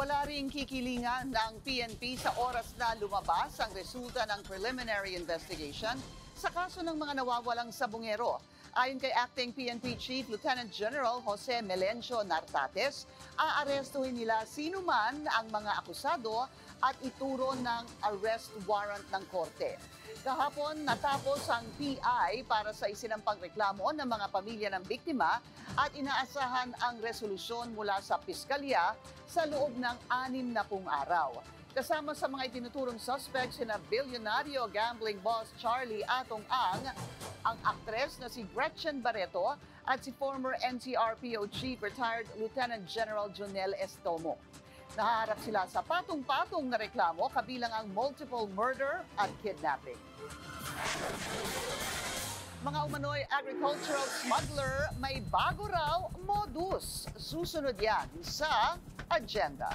Wala ring kikilingan ng PNP sa oras na lumabas ang resulta ng preliminary investigation sa kaso ng mga nawawalang sabongero. Ayon kay Acting PNP Chief Lieutenant General Jose Melencio Nartates, aarestuhin nila sino man ang mga akusado at ituro ng arrest warrant ng korte. Kahapon natapos ang PI para sa isinampang reklamo ng mga pamilya ng biktima at inaasahan ang resolusyon mula sa piskalya sa loob ng 60 araw. Kasama sa mga itinuturong suspects sina bilyonaryo gambling boss Charlie Atong-Ang, ang aktres na si Gretchen Barreto at si former NCRPO Chief Retired Lieutenant General Jonel Estomo. Nahaharap sila sa patong-patong na reklamo kabilang ang multiple murder at kidnapping. Mga umano'y agricultural smuggler, may bago raw modus. Susunod yan sa agenda.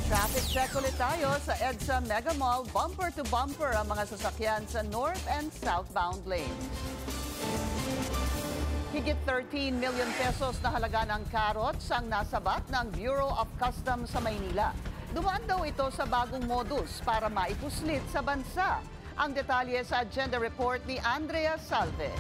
Traffic check ulit tayo sa EDSA Mega Mall. Bumper to bumper ang mga sasakyan sa north and southbound lanes. Higit 13 million pesos na halaga ng carrots ang nasabat ng Bureau of Customs sa Maynila. Dumaan daw ito sa bagong modus para maipuslit sa bansa. Ang detalye sa agenda report ni Andrea Salve.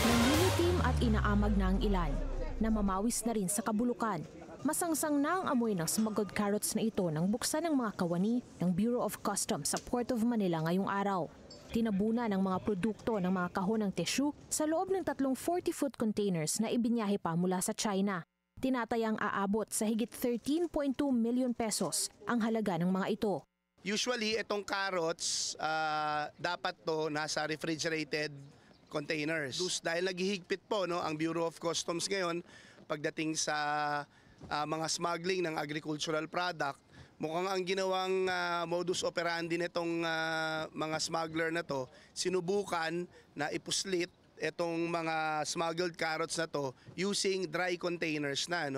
Nangingitim at inaamag na ang ilan. Namamawis na rin sa kabulukan. Masangsang na ang amoy ng smuggled carrots na ito nang buksan ng mga kawani ng Bureau of Customs sa Port of Manila ngayong araw. Tinabunan ng mga produkto ng mga kahon ng tissue sa loob ng 3 40-foot containers na ibinyahe pa mula sa China. Tinatayang aabot sa higit 13.2 million pesos ang halaga ng mga ito. Usually, itong carrots, dapat to nasa refrigerated containers. Dahil naghihigpit po ang Bureau of Customs ngayon pagdating sa mga smuggling ng agricultural product, mukhang ang ginawang modus operandi nitong mga smuggler na to, sinubukan na ipuslit itong mga smuggled carrots na to using dry containers na.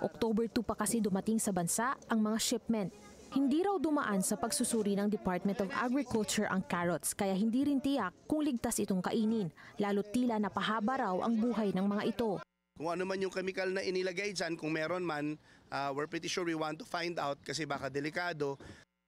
October 2 pa kasi dumating sa bansa ang mga shipment. Hindi raw dumaan sa pagsusuri ng Department of Agriculture ang carrots kaya hindi rin tiyak kung ligtas itong kainin, lalo't tila napahaba raw ang buhay ng mga ito. Kung ano man yung chemical na inilagay dyan, kung meron man, we're pretty sure we want to find out kasi baka delikado.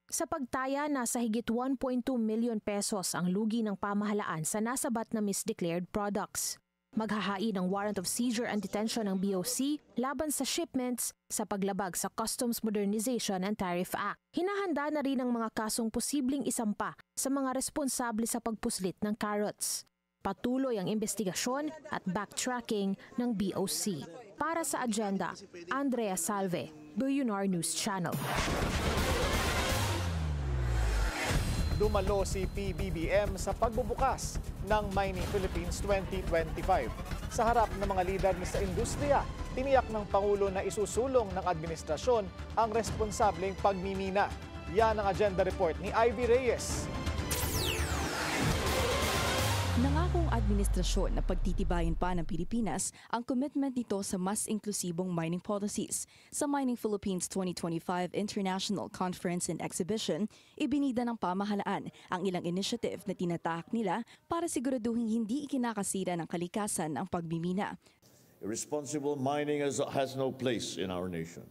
Sa pagtaya, nasa higit 1.2 million pesos ang lugi ng pamahalaan sa nasabat na misdeclared products. Maghahain ng warrant of seizure and detention ng BOC laban sa shipments sa paglabag sa Customs Modernization and Tariff Act. Hinahanda na rin ang mga kasong posibleng isampa sa mga responsable sa pagpuslit ng carrots. Patuloy ang investigasyon at backtracking ng BOC. Para sa Agenda, Andrea Salve, Billionaire News Channel. Dumalo si PBBM sa pagbubukas ng Mining Philippines 2025. Sa harap ng mga lider sa industriya, tiniyak ng Pangulo na isusulong ng administrasyon ang responsableng pagmimina. Yan ang agenda report ni Ivy Reyes. Nangakong administrasyon na pagtitibayin pa ng Pilipinas ang commitment nito sa mas inklusibong mining policies. Sa Mining Philippines 2025 International Conference and Exhibition, ibinida ng pamahalaan ang ilang initiative na tinatahak nila para siguraduhin hindi ikinakasira ng kalikasan ang pagmimina. Irresponsible mining has no place in our nation.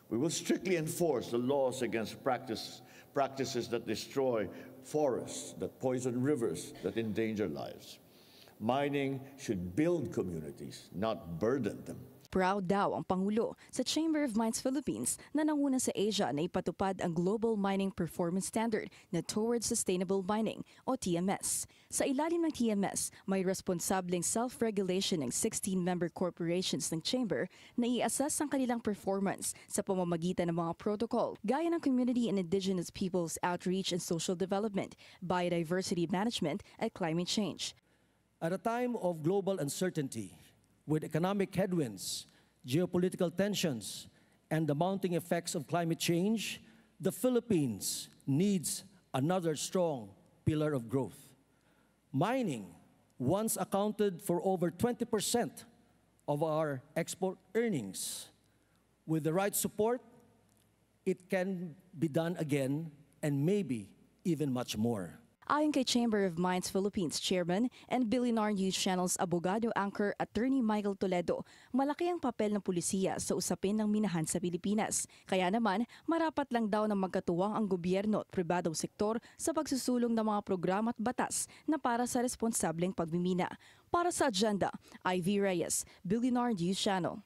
We will strictly enforce the laws against practices that destroy forests, that poison rivers, that endanger lives. Mining should build communities, not burden them. Proud daw ang Pangulo sa Chamber of Mines Philippines na nanguna sa Asia na ipatupad ang Global Mining Performance Standard na Towards Sustainable Mining o TMS. Sa ilalim ng TMS, may responsableng self-regulation ng 16-member corporations ng Chamber na i-assess ang kanilang performance sa pamamagitan ng mga protocol gaya ng Community and Indigenous Peoples Outreach and Social Development, Biodiversity Management at Climate Change. At a time of global uncertainty, with economic headwinds, geopolitical tensions, and the mounting effects of climate change, the Philippines needs another strong pillar of growth. Mining once accounted for over 20% of our export earnings. With the right support, it can be done again and maybe even much more. Ayon kay Chamber of Mines Philippines Chairman and Billionaire News Channel's abogado anchor Attorney Michael Toledo, malaki ang papel ng pulisiya sa usapin ng minahan sa Pilipinas. Kaya naman, marapat lang daw na magkatuwang ang gobyerno at pribadong sektor sa pagsusulong ng mga programa at batas na para sa responsableng pagmimina. Para sa Agenda, Ivy Reyes, Billionaire News Channel.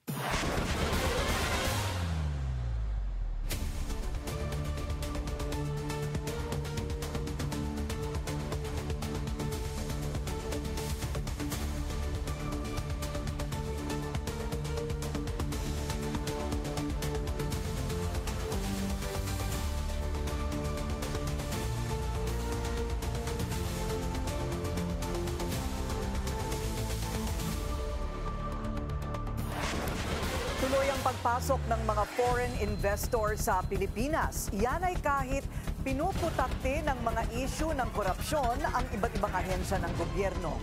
Tuloy ang pagpasok ng mga foreign investor sa Pilipinas. Yan ay kahit pinuputakte ng mga issue ng korupsyon ang iba't ibang ahensya ng gobyerno.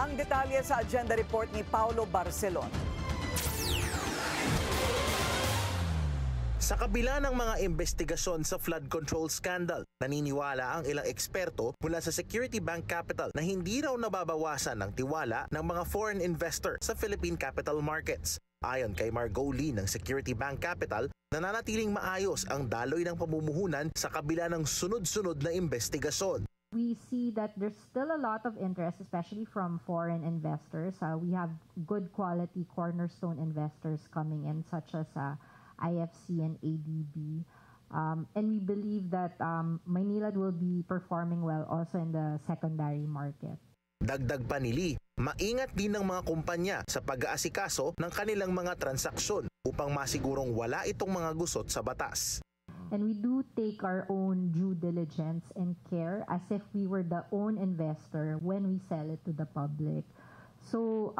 Ang detalye sa agenda report ni Paulo Barcelon. Sa kabila ng mga investigasyon sa flood control scandal, naniniwala ang ilang eksperto mula sa Security Bank Capital na hindi raw nababawasan ng tiwala ng mga foreign investor sa Philippine capital markets. Ayon kay Margot Lee ng Security Bank Capital, nananatiling maayos ang daloy ng pamumuhunan sa kabila ng sunod-sunod na investigasyon. We see that there's still a lot of interest, especially from foreign investors. We have good quality cornerstone investors coming in, such as IFC and ADB. And we believe that Maynilad will be performing well also in the secondary market. Dagdag pa ni Lee, maingat din ng mga kumpanya sa pag-aasikaso ng kanilang mga transaksyon upang masigurong wala itong mga gusot sa batas. And we do take our own due diligence and care as if we were the own investor when we sell it to the public. So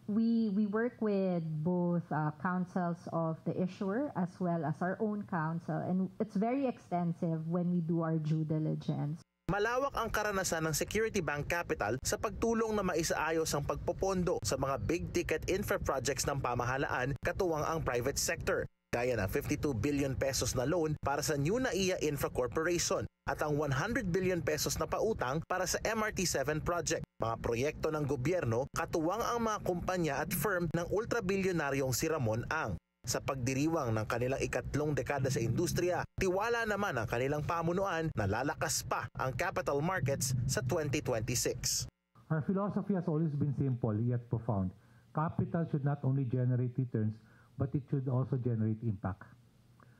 we work with both counsels of the issuer as well as our own counsel, and it's very extensive when we do our due diligence. Malawak ang karanasan ng Security Bank Capital sa pagtulong na maisaayos ang pagpopondo sa mga big-ticket infra projects ng pamahalaan katuwang ang private sector, gaya ng 52 billion pesos na loan para sa New NAIA Infra Corporation at ang 100 billion pesos na pautang para sa MRT-7 project, mga proyekto ng gobyerno katuwang ang mga kumpanya at firm ng ultrabilyonaryong si Ramon Ang. Sa pagdiriwang ng kanilang ikatlong dekada sa industriya, tiwala naman ang kanilang pamunuan na lalakas pa ang capital markets sa 2026. Our philosophy has always been simple yet profound. Capital should not only generate returns, but it should also generate impact.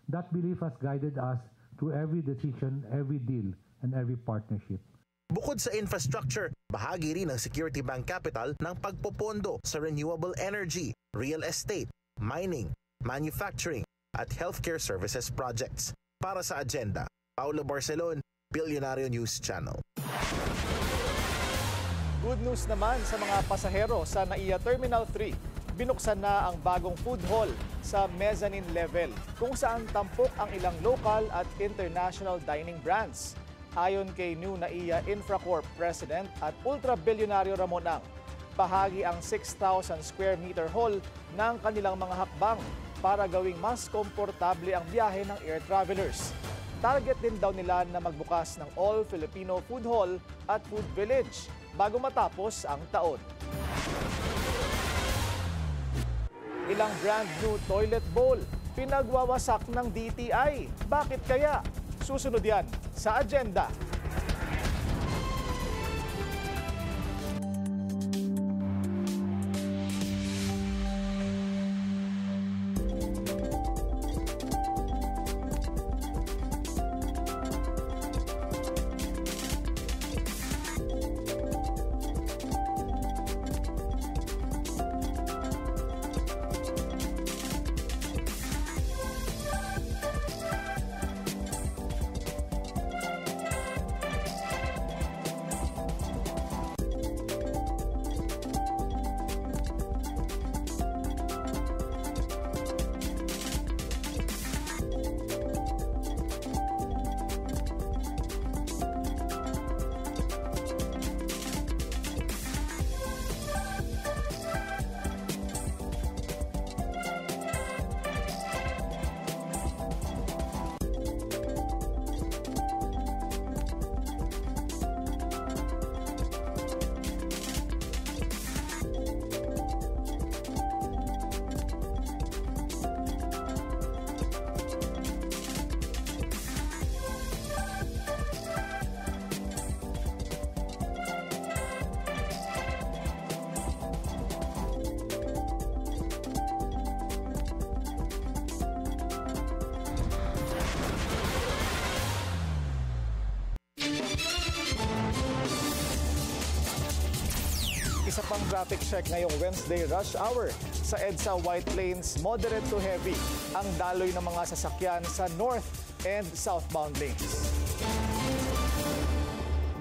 That belief has guided us through every decision, every deal, and every partnership. Bukod sa infrastructure, bahagi rin ng Security Bank Capital ng pagpopondo sa renewable energy, real estate, mining, manufacturing at healthcare services projects. Para sa Agenda, Paulo Barcelon, Billionario News Channel. Good news naman sa mga pasahero sa NAIA Terminal 3. Binuksan na ang bagong food hall sa mezzanine level kung saan tampok ang ilang local at international dining brands. Ayon kay New NAIA Infracorp President at ultra-bilyonaryo Ramonang, bahagi ang 6,000 square meter hall ng kanilang mga hakbang para gawing mas komportable ang biyahe ng air travelers. Target din daw nila na magbukas ng all-Filipino food hall at food village bago matapos ang taon. Ilang brand new toilet bowl pinagwawasak ng DTI. Bakit kaya? Susunod yan sa Agenda. Isa pang traffic check ngayong Wednesday rush hour. Sa EDSA White Plains, moderate to heavy ang daloy ng mga sasakyan sa north and southbound lanes.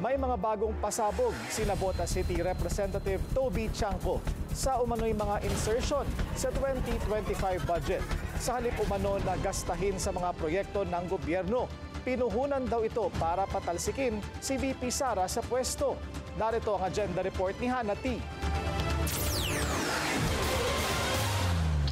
May mga bagong pasabog si Nabota City Representative Toby Chanco sa umano'y mga insertion sa 2025 budget. Sa halip umano na gastahin sa mga proyekto ng gobyerno, pinuhunan daw ito para patalsikin si VP Sara sa pwesto. Narito ang agenda report ni Hannah T.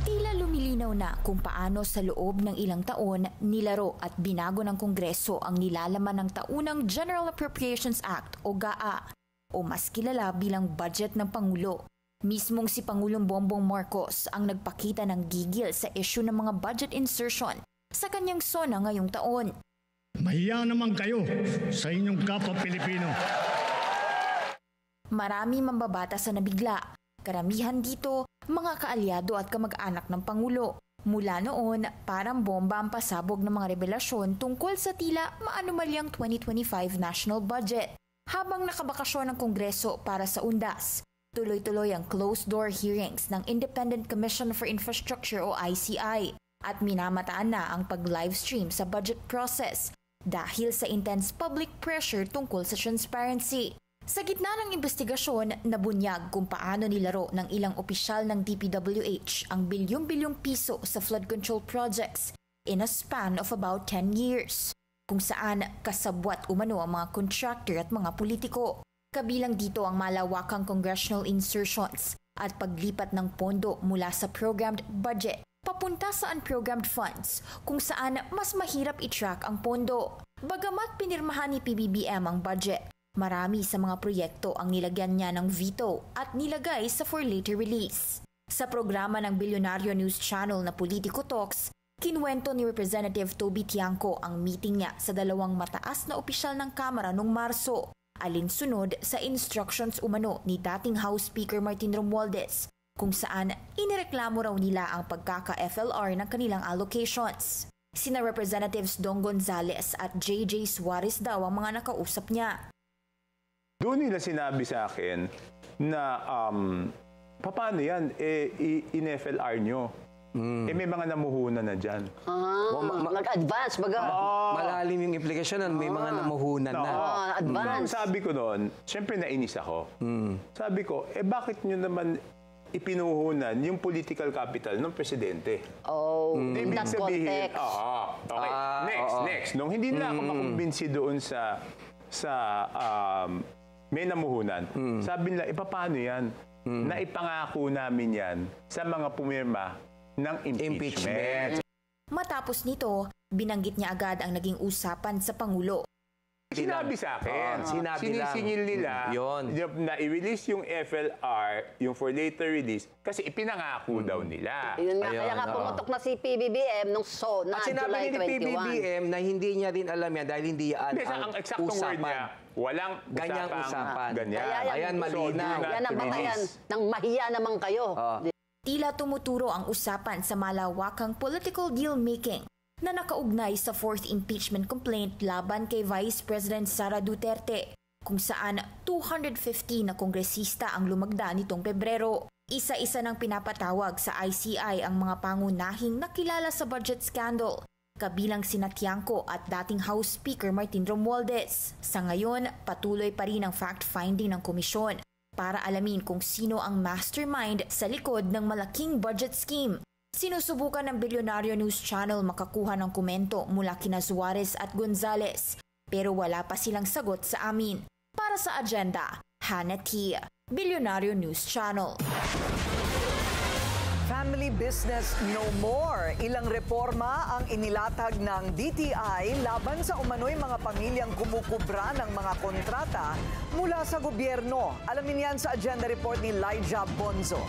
Tila lumilinaw na kung paano sa loob ng ilang taon nilaro at binago ng Kongreso ang nilalaman ng taunang General Appropriations Act o GAA o mas kilala bilang budget ng Pangulo. Mismong si Pangulong Bongbong Marcos ang nagpakita ng gigil sa issue ng mga budget insertion sa kanyang SONA ngayong taon. Mahiya naman kayo sa inyong kapwa Pilipino. Marami mambabatas na nabigla. Karamihan dito, mga kaalyado at kamag-anak ng Pangulo. Mula noon, parang bomba ang pasabog ng mga revelasyon tungkol sa tila maanumalyang 2025 national budget. Habang nakabakasyon ng Kongreso para sa undas, tuloy-tuloy ang closed-door hearings ng Independent Commission for Infrastructure o ICI at minamataan na ang pag-livestream sa budget process dahil sa intense public pressure tungkol sa transparency. Sa gitna ng investigasyon, nabunyag kung paano nilaro ng ilang opisyal ng DPWH ang bilyong-bilyong piso sa flood control projects in a span of about 10 years, kung saan kasabwat umano ang mga contractor at mga politiko. Kabilang dito ang malawakang congressional insertions at paglipat ng pondo mula sa programmed budget papunta sa unprogrammed funds, kung saan mas mahirap i-track ang pondo. Bagamat pinirmahan ni PBBM ang budget, marami sa mga proyekto ang nilagyan niya ng veto at nilagay sa for later release. Sa programa ng Billionario News Channel na Politico Talks, kinwento ni Representative Toby Tiangco ang meeting niya sa dalawang mataas na opisyal ng Kamara noong Marso, alinsunod sa instructions umano ni dating House Speaker Martin Romualdez, kung saan inireklamo raw nila ang pagkaka-FLR ng kanilang allocations. Sina Representatives Dong Gonzales at JJ Suarez daw ang mga nakausap niya. Doon nila sinabi sa akin na paano yan? In-FLR nyo. May mga namuhunan na dyan. Nag-advance. Malalim yung implikasyon nun. May mga namuhunan na. Advance. Sabi ko noon, syempre nainis ako. Sabi ko, bakit nyo naman ipinuhunan yung political capital ng presidente? In that context. Okay. Next. Nung hindi na ako makumbinsi doon sa may namuhunan, sabi nila, paano yan? Na ipangako namin yan sa mga pumirma ng impeachment. Matapos nito, binanggit niya agad ang naging usapan sa Pangulo. Sinabi sa akin, sinisingil nila na i-release yung FLR, yung for later release, kasi ipinangako daw nila. Yun nga, kaya nga pumutok na si PBBM nung na July 21. At sinabi ni PBBM na hindi niya rin alam yan dahil hindi yan ang eksaktong word niya, walang ganyang usapan. Ganyan. Ayan, malinaw. Yan ang batayan ng mahiya naman kayo. Tila tumuturo ang usapan sa malawakang political deal-making na nakaugnay sa fourth impeachment complaint laban kay Vice President Sara Duterte, kung saan 250 na kongresista ang lumagda nitong Pebrero. Isa-isa nang pinapatawag sa ICI ang mga pangunahing nakilala sa budget scandal, kabilang sina Tiangco at dating House Speaker Martin Romualdez. Sa ngayon, patuloy pa rin ang fact-finding ng komisyon para alamin kung sino ang mastermind sa likod ng malaking budget scheme. Sinusubukan ng Bilyonaryo News Channel makakuha ng komento mula kina Suarez at Gonzales, pero wala pa silang sagot sa amin. Para sa agenda, Hannah T., Bilyonaryo News Channel. Family business no more. Ilang reforma ang inilatag ng DTI laban sa umano'y mga pamilyang kumukubra ng mga kontrata mula sa gobyerno. Alamin yan sa agenda report ni Elijah Bonzo.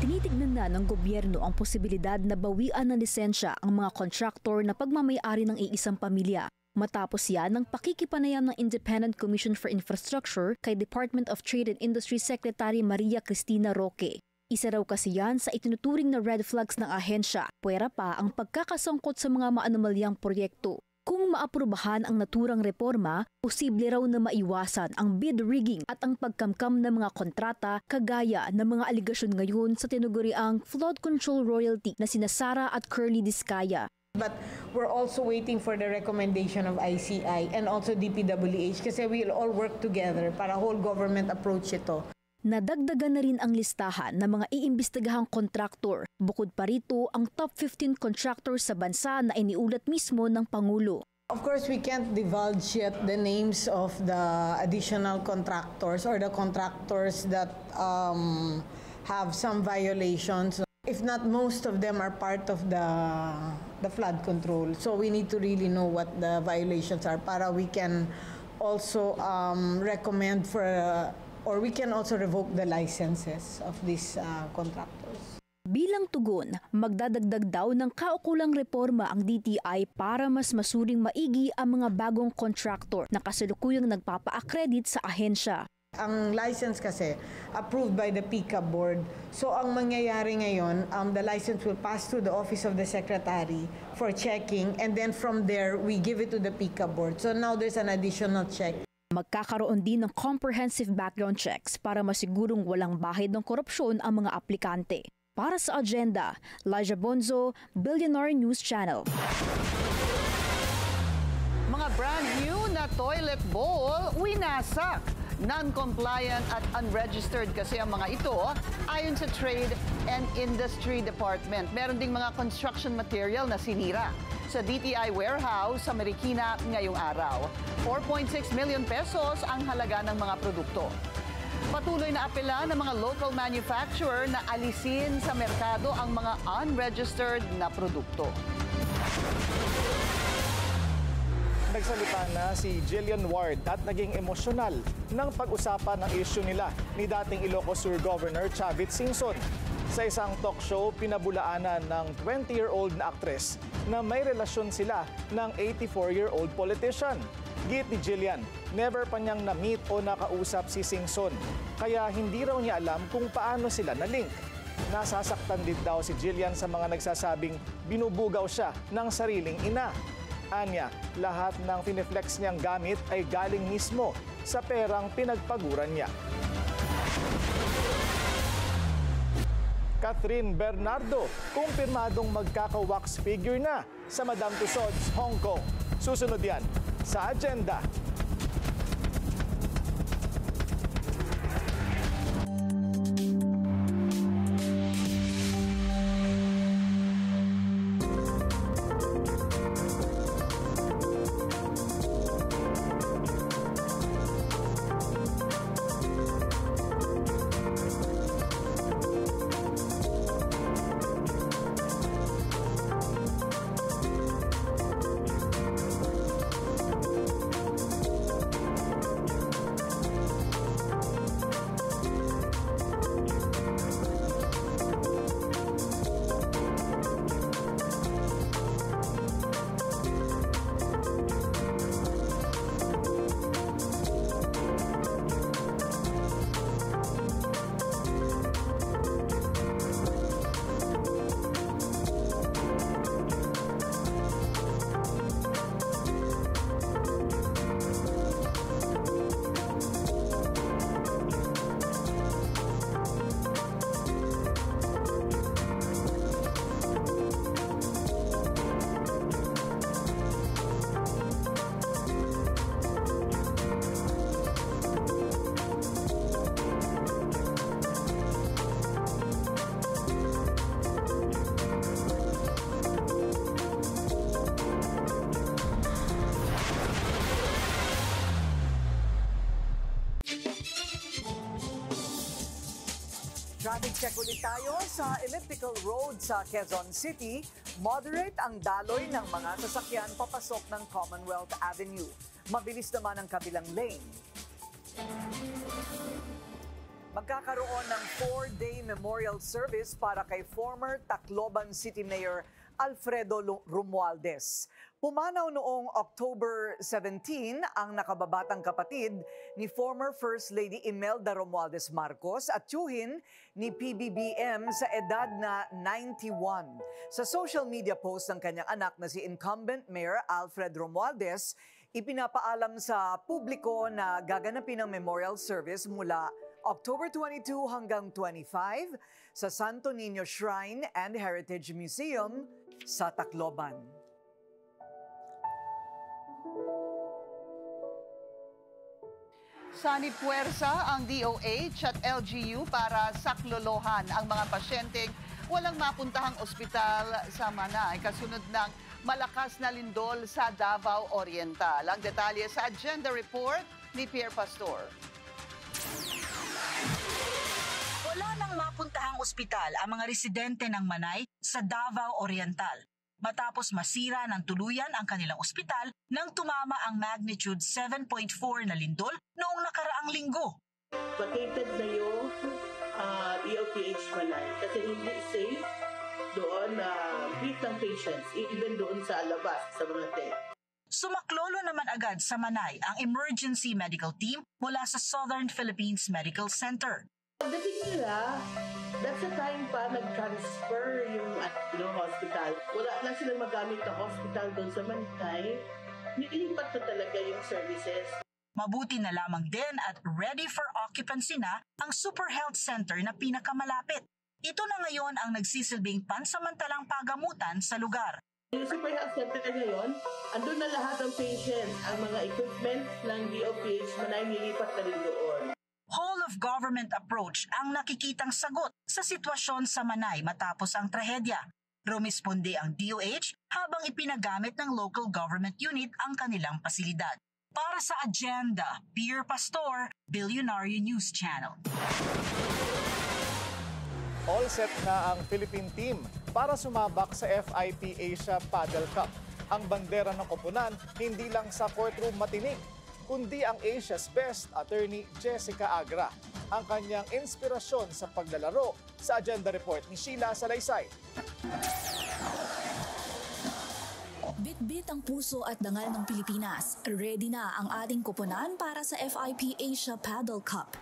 Tinitignan na ng gobyerno ang posibilidad na bawian ng lisensya ang mga kontraktor na pagmamayari ng iisang pamilya. Matapos yan ng pakikipanayam ng Independent Commission for Infrastructure kay Department of Trade and Industry Secretary Maria Cristina Roque. Isa raw kasi yan sa itinuturing na red flags ng ahensya, puwera pa ang pagkakasangkot sa mga maanomalyang proyekto. Kung maaprubahan ang naturang reforma, posible raw na maiwasan ang bid rigging at ang pagkamkam ng mga kontrata kagaya ng mga aligasyon ngayon sa tinuguriang flood control royalty na sina Sara at Curly Discaya. But we're also waiting for the recommendation of ICI and also DPWH kasi we'll all work together para whole government approach ito. Nadagdagan na rin ang listahan ng mga iimbestigahang kontraktor. Bukod pa rito ang top 15 contractors sa bansa na iniulat mismo ng Pangulo. Of course, we can't divulge yet the names of the additional contractors or the contractors that have some violations. If not, most of them are part of the flood control. So we need to really know what the violations are para we can also recommend for or we can also revoke the licenses of these contractors. Bilang tugon, magdadagdag daw ng kaukulang reforma ang DTI para mas masuring maigi ang mga bagong contractor na kasalukuyang nagpapa-accredit sa ahensya. Ang license kasi approved by the PICAB board. So ang mangyayari ngayon, the license will pass through the office of the secretary for checking and then from there we give it to the PICAB board. So now there's an additional check. Magkakaroon din ng comprehensive background checks para masigurong walang bahid ng korupsyon ang mga aplikante. Para sa agenda, Elijah Bonzo, Billionaire News Channel. Mga brand new na toilet bowl, winasak. Non-compliant at unregistered kasi ang mga ito ayon sa Trade and Industry Department. Meron ding mga construction material na sinira sa DTI warehouse sa Marikina ngayong araw. 4.6 million pesos ang halaga ng mga produkto. Patuloy na apela ng mga local manufacturer na alisin sa merkado ang mga unregistered na produkto. Nagsalita na si Jillian Ward at naging emosyonal nang pag-usapan ang issue nila ni dating Ilocos Sur Governor Chavit Singson. Sa isang talk show, pinabulaanan ng 20-year-old na aktres na may relasyon sila ng 84-year-old politician. Git ni Jillian, never pa niyang na-meet o nakausap si Singson, kaya hindi raw niya alam kung paano sila na-link. Nasasaktan din daw si Jillian sa mga nagsasabing binubugaw siya ng sariling ina. Anya, lahat ng fineflex niyang gamit ay galing mismo sa perang pinagpaguran niya. Catherine Bernardo, kumpirmadong magkaka-wax figure na sa Madame Tussauds, Hong Kong. Susunod yan sa agenda. Traffic check ulit tayo sa Elliptical Road sa Quezon City. Moderate ang daloy ng mga sasakyan papasok ng Commonwealth Avenue. Mabilis naman ang kabilang lane. Magkakaroon ng 4-day memorial service para kay former Tacloban City Mayor Alfredo Romualdez. Pumanaw noong October 17 ang nakababatang kapatid ni former First Lady Imelda Romualdez Marcos at tiyuhin ni PBBM sa edad na 91. Sa social media post ng kanyang anak na si incumbent Mayor Alfred Romualdez, ipinapaalam sa publiko na gaganapin ang memorial service mula October 22 hanggang 25 sa Santo Niño Shrine and Heritage Museum sa Tacloban. Sanipuwersa ang DOH at LGU para saklolohan ang mga pasyenteng walang mapuntahang ospital sa Manay kasunod ng malakas na lindol sa Davao Oriental. Ang detalye sa Agenda Report ni Pierre Pastor. Wala nang mapuntahang ospital ang mga residente ng Manay sa Davao Oriental matapos masira ng tuluyan ang kanilang ospital nang tumama ang magnitude 7.4 na lindol noong nakaraang linggo. Vacated na yung EOPH Manay kasi hindi safe doon treat ng patients, even doon sa labas, sa mga tent. Sumaklolo naman agad sa Manay ang emergency medical team mula sa Southern Philippines Medical Center. Pagdating nila, that's the time pa nag-transfer yung hospital. Wala lang silang magamit na hospital doon sa Manay. Nilipat na talaga yung services. Mabuti na lamang din at ready for occupancy na ang Super Health Center na pinakamalapit. Ito na ngayon ang nagsisilbing pansamantalang pagamutan sa lugar. Yung Super Health Center ngayon, andun na lahat ng patients. Ang mga equipment ng DOPH Manay nilipat na rin doon. Whole-of-government approach ang nakikitang sagot sa sitwasyon sa Manay matapos ang trahedya. Rumisponde ang DOH habang ipinagamit ng local government unit ang kanilang pasilidad. Para sa Agenda, Pierre Pastor, Billionaire News Channel. All set na ang Philippine team para sumabak sa FIP Asia Paddle Cup. Ang bandera ng koponan hindi lang sa courtroom matinig, kundi ang Asia's best attorney Jessica Agra, ang kanyang inspirasyon sa paglalaro sa Agenda Report ni Sheila Salaysay. Bit-bit ang puso at dangal ng Pilipinas. Ready na ang ating koponan para sa FIP Asia Paddle Cup.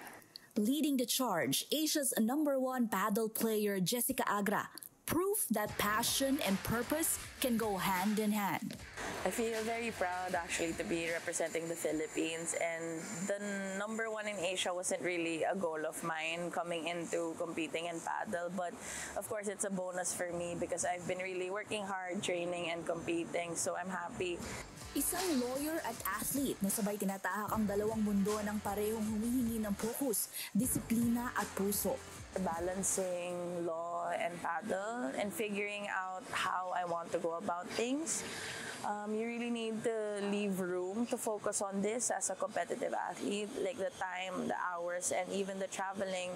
Leading the charge, Asia's #1 paddle player Jessica Agra. proof that passion and purpose can go hand in hand. I feel very proud actually to be representing the Philippines, and the number one in Asia wasn't really a goal of mine coming into competing in paddle, but of course it's a bonus for me because I've been really working hard, training and competing, so I'm happy. Isang lawyer at athlete na sabay tinatahak ang dalawang mundo ng parehong humihingi ng fokus, disiplina at puso. Balancing law and paddle and figuring out how I want to go about things. You really need to leave room to focus on this as a competitive athlete. Like the time, the hours, and even the traveling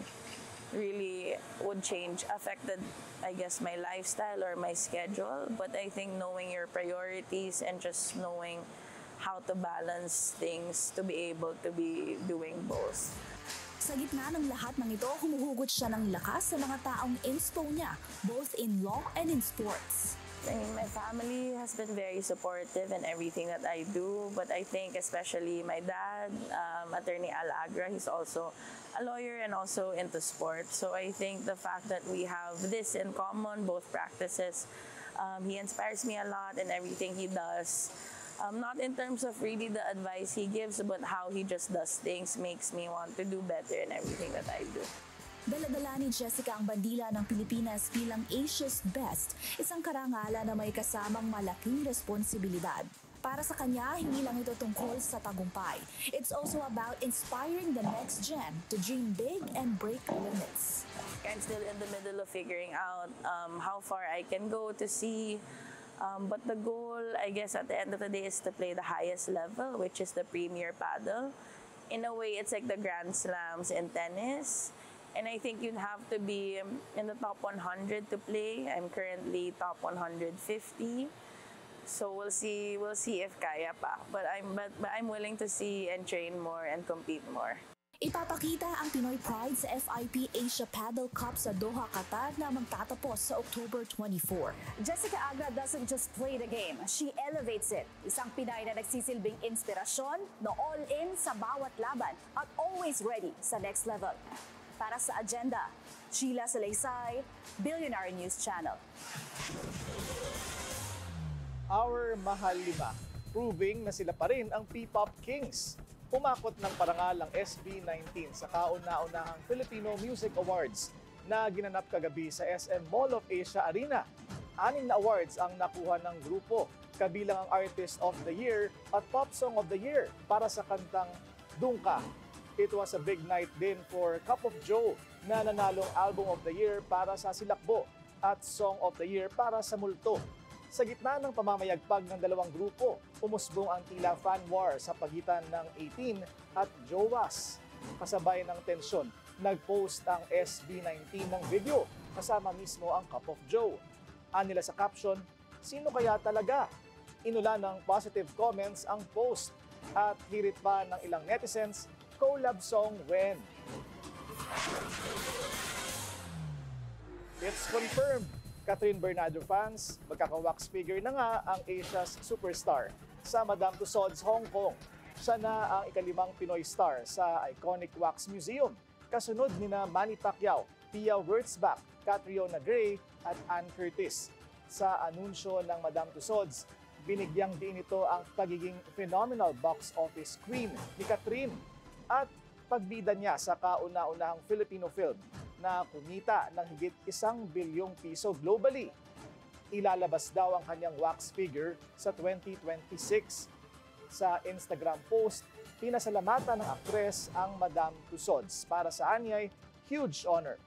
really would affected, I guess, my lifestyle or my schedule. But I think knowing your priorities and just knowing how to balance things to be able to be doing both. Sa gitna ng lahat ng ito, humuhugot siya ng lakas sa mga taong inspo niya, both in law and in sports. I mean, my family has been very supportive in everything that I do, but I think especially my dad, Attorney Alagra, he's also a lawyer and also into sports. So I think the fact that we have this in common, both practices, he inspires me a lot in everything he does. Not in terms of really the advice he gives, but how he just does things makes me want to do better in everything that I do. Dala-dala ni Jessica ang bandila ng Pilipinas bilang Asia's Best, isang karangalan na may kasamang malaking responsibilidad. Para sa kanya, hindi lang ito tungkol sa tagumpay. It's also about inspiring the next gen to dream big and break limits. I'm still in the middle of figuring out how far I can go to see. But the goal, I guess, at the end of the day is to play the highest level, which is the Premier Paddle. In a way, it's like the Grand Slams in tennis. And I think you'd have to be in the top 100 to play. I'm currently top 150. So we'll see if kaya pa. But I'm willing to see and train more and compete more. Ipapakita ang Pinoy Pride sa FIP Asia Paddle Cup sa Doha, Qatar na magtatapos sa October 24. Jessica Agra doesn't just play the game, she elevates it. Isang Pinay na nagsisilbing inspirasyon, na all-in sa bawat laban at always ready sa next level. Para sa Agenda, Sheila Salaysay, Billionaire News Channel. Our Mahal Lima, proving na sila pa rin ang P-Pop Kings. Umakot ng parangal ang SB19 sa kauna-unahang Filipino Music Awards na ginanap kagabi sa SM Mall of Asia Arena. 6 na awards ang nakuha ng grupo, kabilang ang Artist of the Year at Pop Song of the Year para sa kantang Dungka. It was a big night din for Cup of Joe na nanalong Album of the Year para sa Silakbo at Song of the Year para sa Multo. Sa gitna ng pamamayagpag ng dalawang grupo, umusbong ang tila fan war sa pagitan ng 18 at Jowas. Kasabay ng tensyon, nag-post ang SB19 ng video kasama mismo ang Cup of Joe. Anila sa caption, sino kaya talaga? Inulan ng positive comments ang post at hirit pa ng ilang netizens, collab song when. It's confirmed. Catherine Bernardo fans, magkaka-wax figure na nga ang Asia's superstar sa Madame Tussauds Hong Kong. Siya na ang ika-5 Pinoy star sa iconic wax museum. Kasunod nina Manny Pacquiao, Pia Wurtzbach, Catriona Gray at Ann Curtis. Sa anunsyo ng Madame Tussauds, binigyang diin ito ang pagiging phenomenal box office queen ni Catherine at pagbida niya sa kauna-unahang Filipino film na kumita ng higit 1 bilyong piso globally. Ilalabas daw ang kanyang wax figure sa 2026. Sa Instagram post, pinasalamatan ng aktres ang Madame Tussauds. Para sa anyay, huge honor.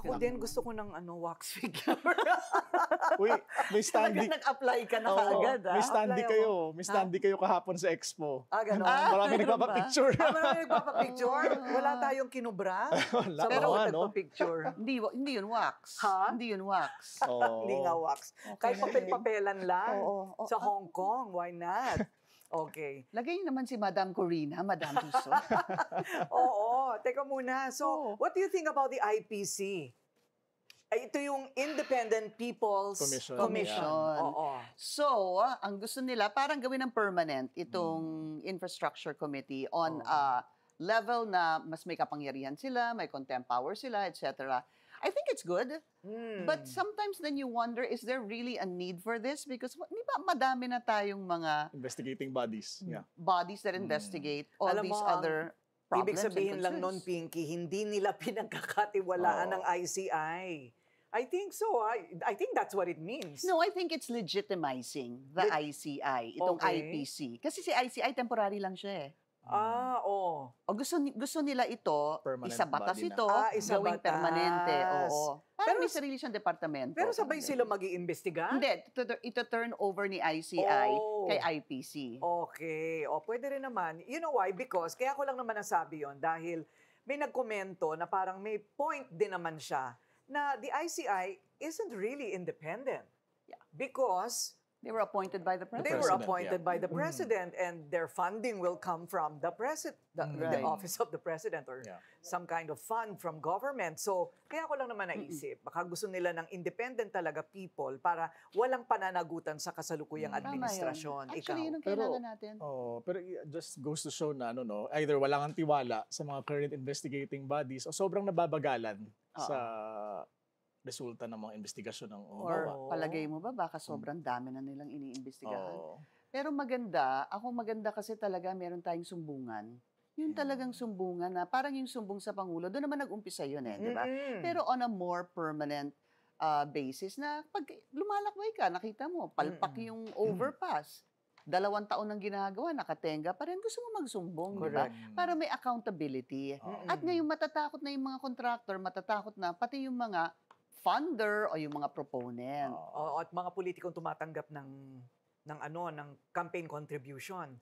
Ako din gusto ko ng wax figure. Uy, may standee. Nag-apply ka na kaagad. May standee kayo. May standee kayo kahapon sa expo. Gano'n? Marami nagpapapicture. Marami nagpapapicture? Wala tayong kinubra? Wala. Pero nagpapicture. Hindi yun wax. Ha? Hindi yun wax. Oh. Hindi nga wax. Kahit papel-papelan lang. Sa Hong Kong, why not? Okay. Lagay niyo naman si Madam Corina, Madam Tussauds. Oo. Teka muna. So, what do you think about the IPC? Ito yung Independent People's Commission. Oo. So, ang gusto nila, parang gawin ng permanent itong Infrastructure Committee on level na mas may kapangyarihan sila, may contempt power sila, etc. I think it's good. But sometimes then you wonder, is there really a need for this? Because di ba madami na tayong mga investigating bodies. Yeah. Bodies that investigate all Alam these mo, other problems. Ibig sabihin and lang nun, Pinky, hindi nila pinagkakatiwalaan ng ICI. I think so. I think that's what it means. No, I think it's legitimizing the ICI, itong IPC. Kasi si ICI, temporary lang siya eh. Oo. O gusto nila ito, Permanent isa batas body na. ito, Isa gawing batas. permanente. Oo. Pero Pero may sarili siyang departamento. Pero sabay sila mag-iimbestiga? Hindi, ito turn over ni ICI kay IPC. Okay. O, pwede rin naman. You know why? Because, kaya ko lang naman nasabi yon dahil may nagkomento na parang may point din naman siya na the ICI isn't really independent. Yeah. Because they were appointed by the president. They were appointed by the president, and their funding will come from the president, the office of the president, or some kind of fund from government. So, kaya ko lang naman naisip, baka gusto nila ng independent talaga people para walang pananagutan sa kasalukuyang administrasyon. Actually, yun ang kailangan natin. Pero it just goes to show na either wala kang tiwala sa mga current investigating bodies o sobrang nababagalan sa resulta ng mga investigasyon ng Or palagay mo ba, baka sobrang dami na nilang iniimbestigahan. Pero maganda kasi talaga meron tayong sumbungan. Yung talagang sumbungan na parang yung sumbong sa Pangulo, doon naman nag-umpisa yun di ba? Pero on a more permanent basis na pag lumalakbay ka, nakita mo, palpak yung overpass. 2 taon nang ginagawa, nakatenga pa rin, gusto mo magsumbong, di ba? Para may accountability. At ngayon matatakot na yung mga contractor, matatakot na pati yung mga funder o yung mga proponent. At mga politikong tumatanggap ng campaign contribution.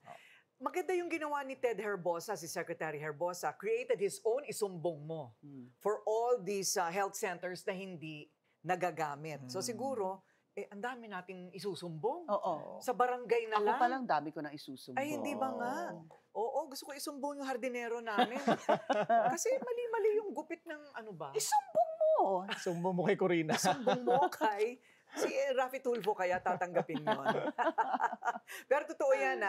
Maganda yung ginawa ni Ted Herbosa, si Secretary Herbosa, created his own isumbong mo for all these health centers na hindi nagagamit. So siguro, ang dami nating isusumbong. Sa barangay na lang. Ako palang dami ko na isusumbong. Ay, hindi ba nga? Oo, gusto ko isumbong yung hardinero namin. Kasi mali-mali yung gupit ng Isumbong mo! Sumbong mo kay Corina. Sumbong mo kay si Raffy Tulfo kaya tatanggapin yun. Pero totoo yan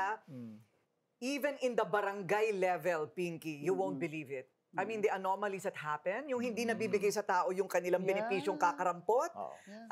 even in the barangay level, Pinky, you won't believe it. I mean, the anomalies that happen, yung hindi nabibigay sa tao yung kanilang benepisyong kakarampot,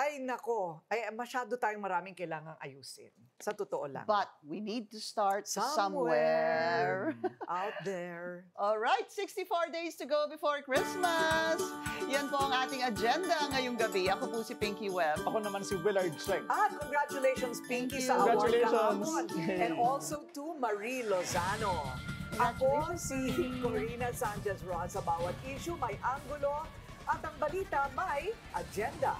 ay nako, masyado tayong maraming kailangang ayusin. Sa totoo lang. But we need to start somewhere. Out there. All right, 64 days to go before Christmas. Yan po ang ating agenda ngayong gabi. Ako po si Pinky Webb. Ako naman si Willard Cheng. At congratulations, Pinky, sa award kahapon. And also to Marie Lozano. Ako si Corina Sanchez-Ron. Sa bawat issue may anggulo at ang balita may agenda.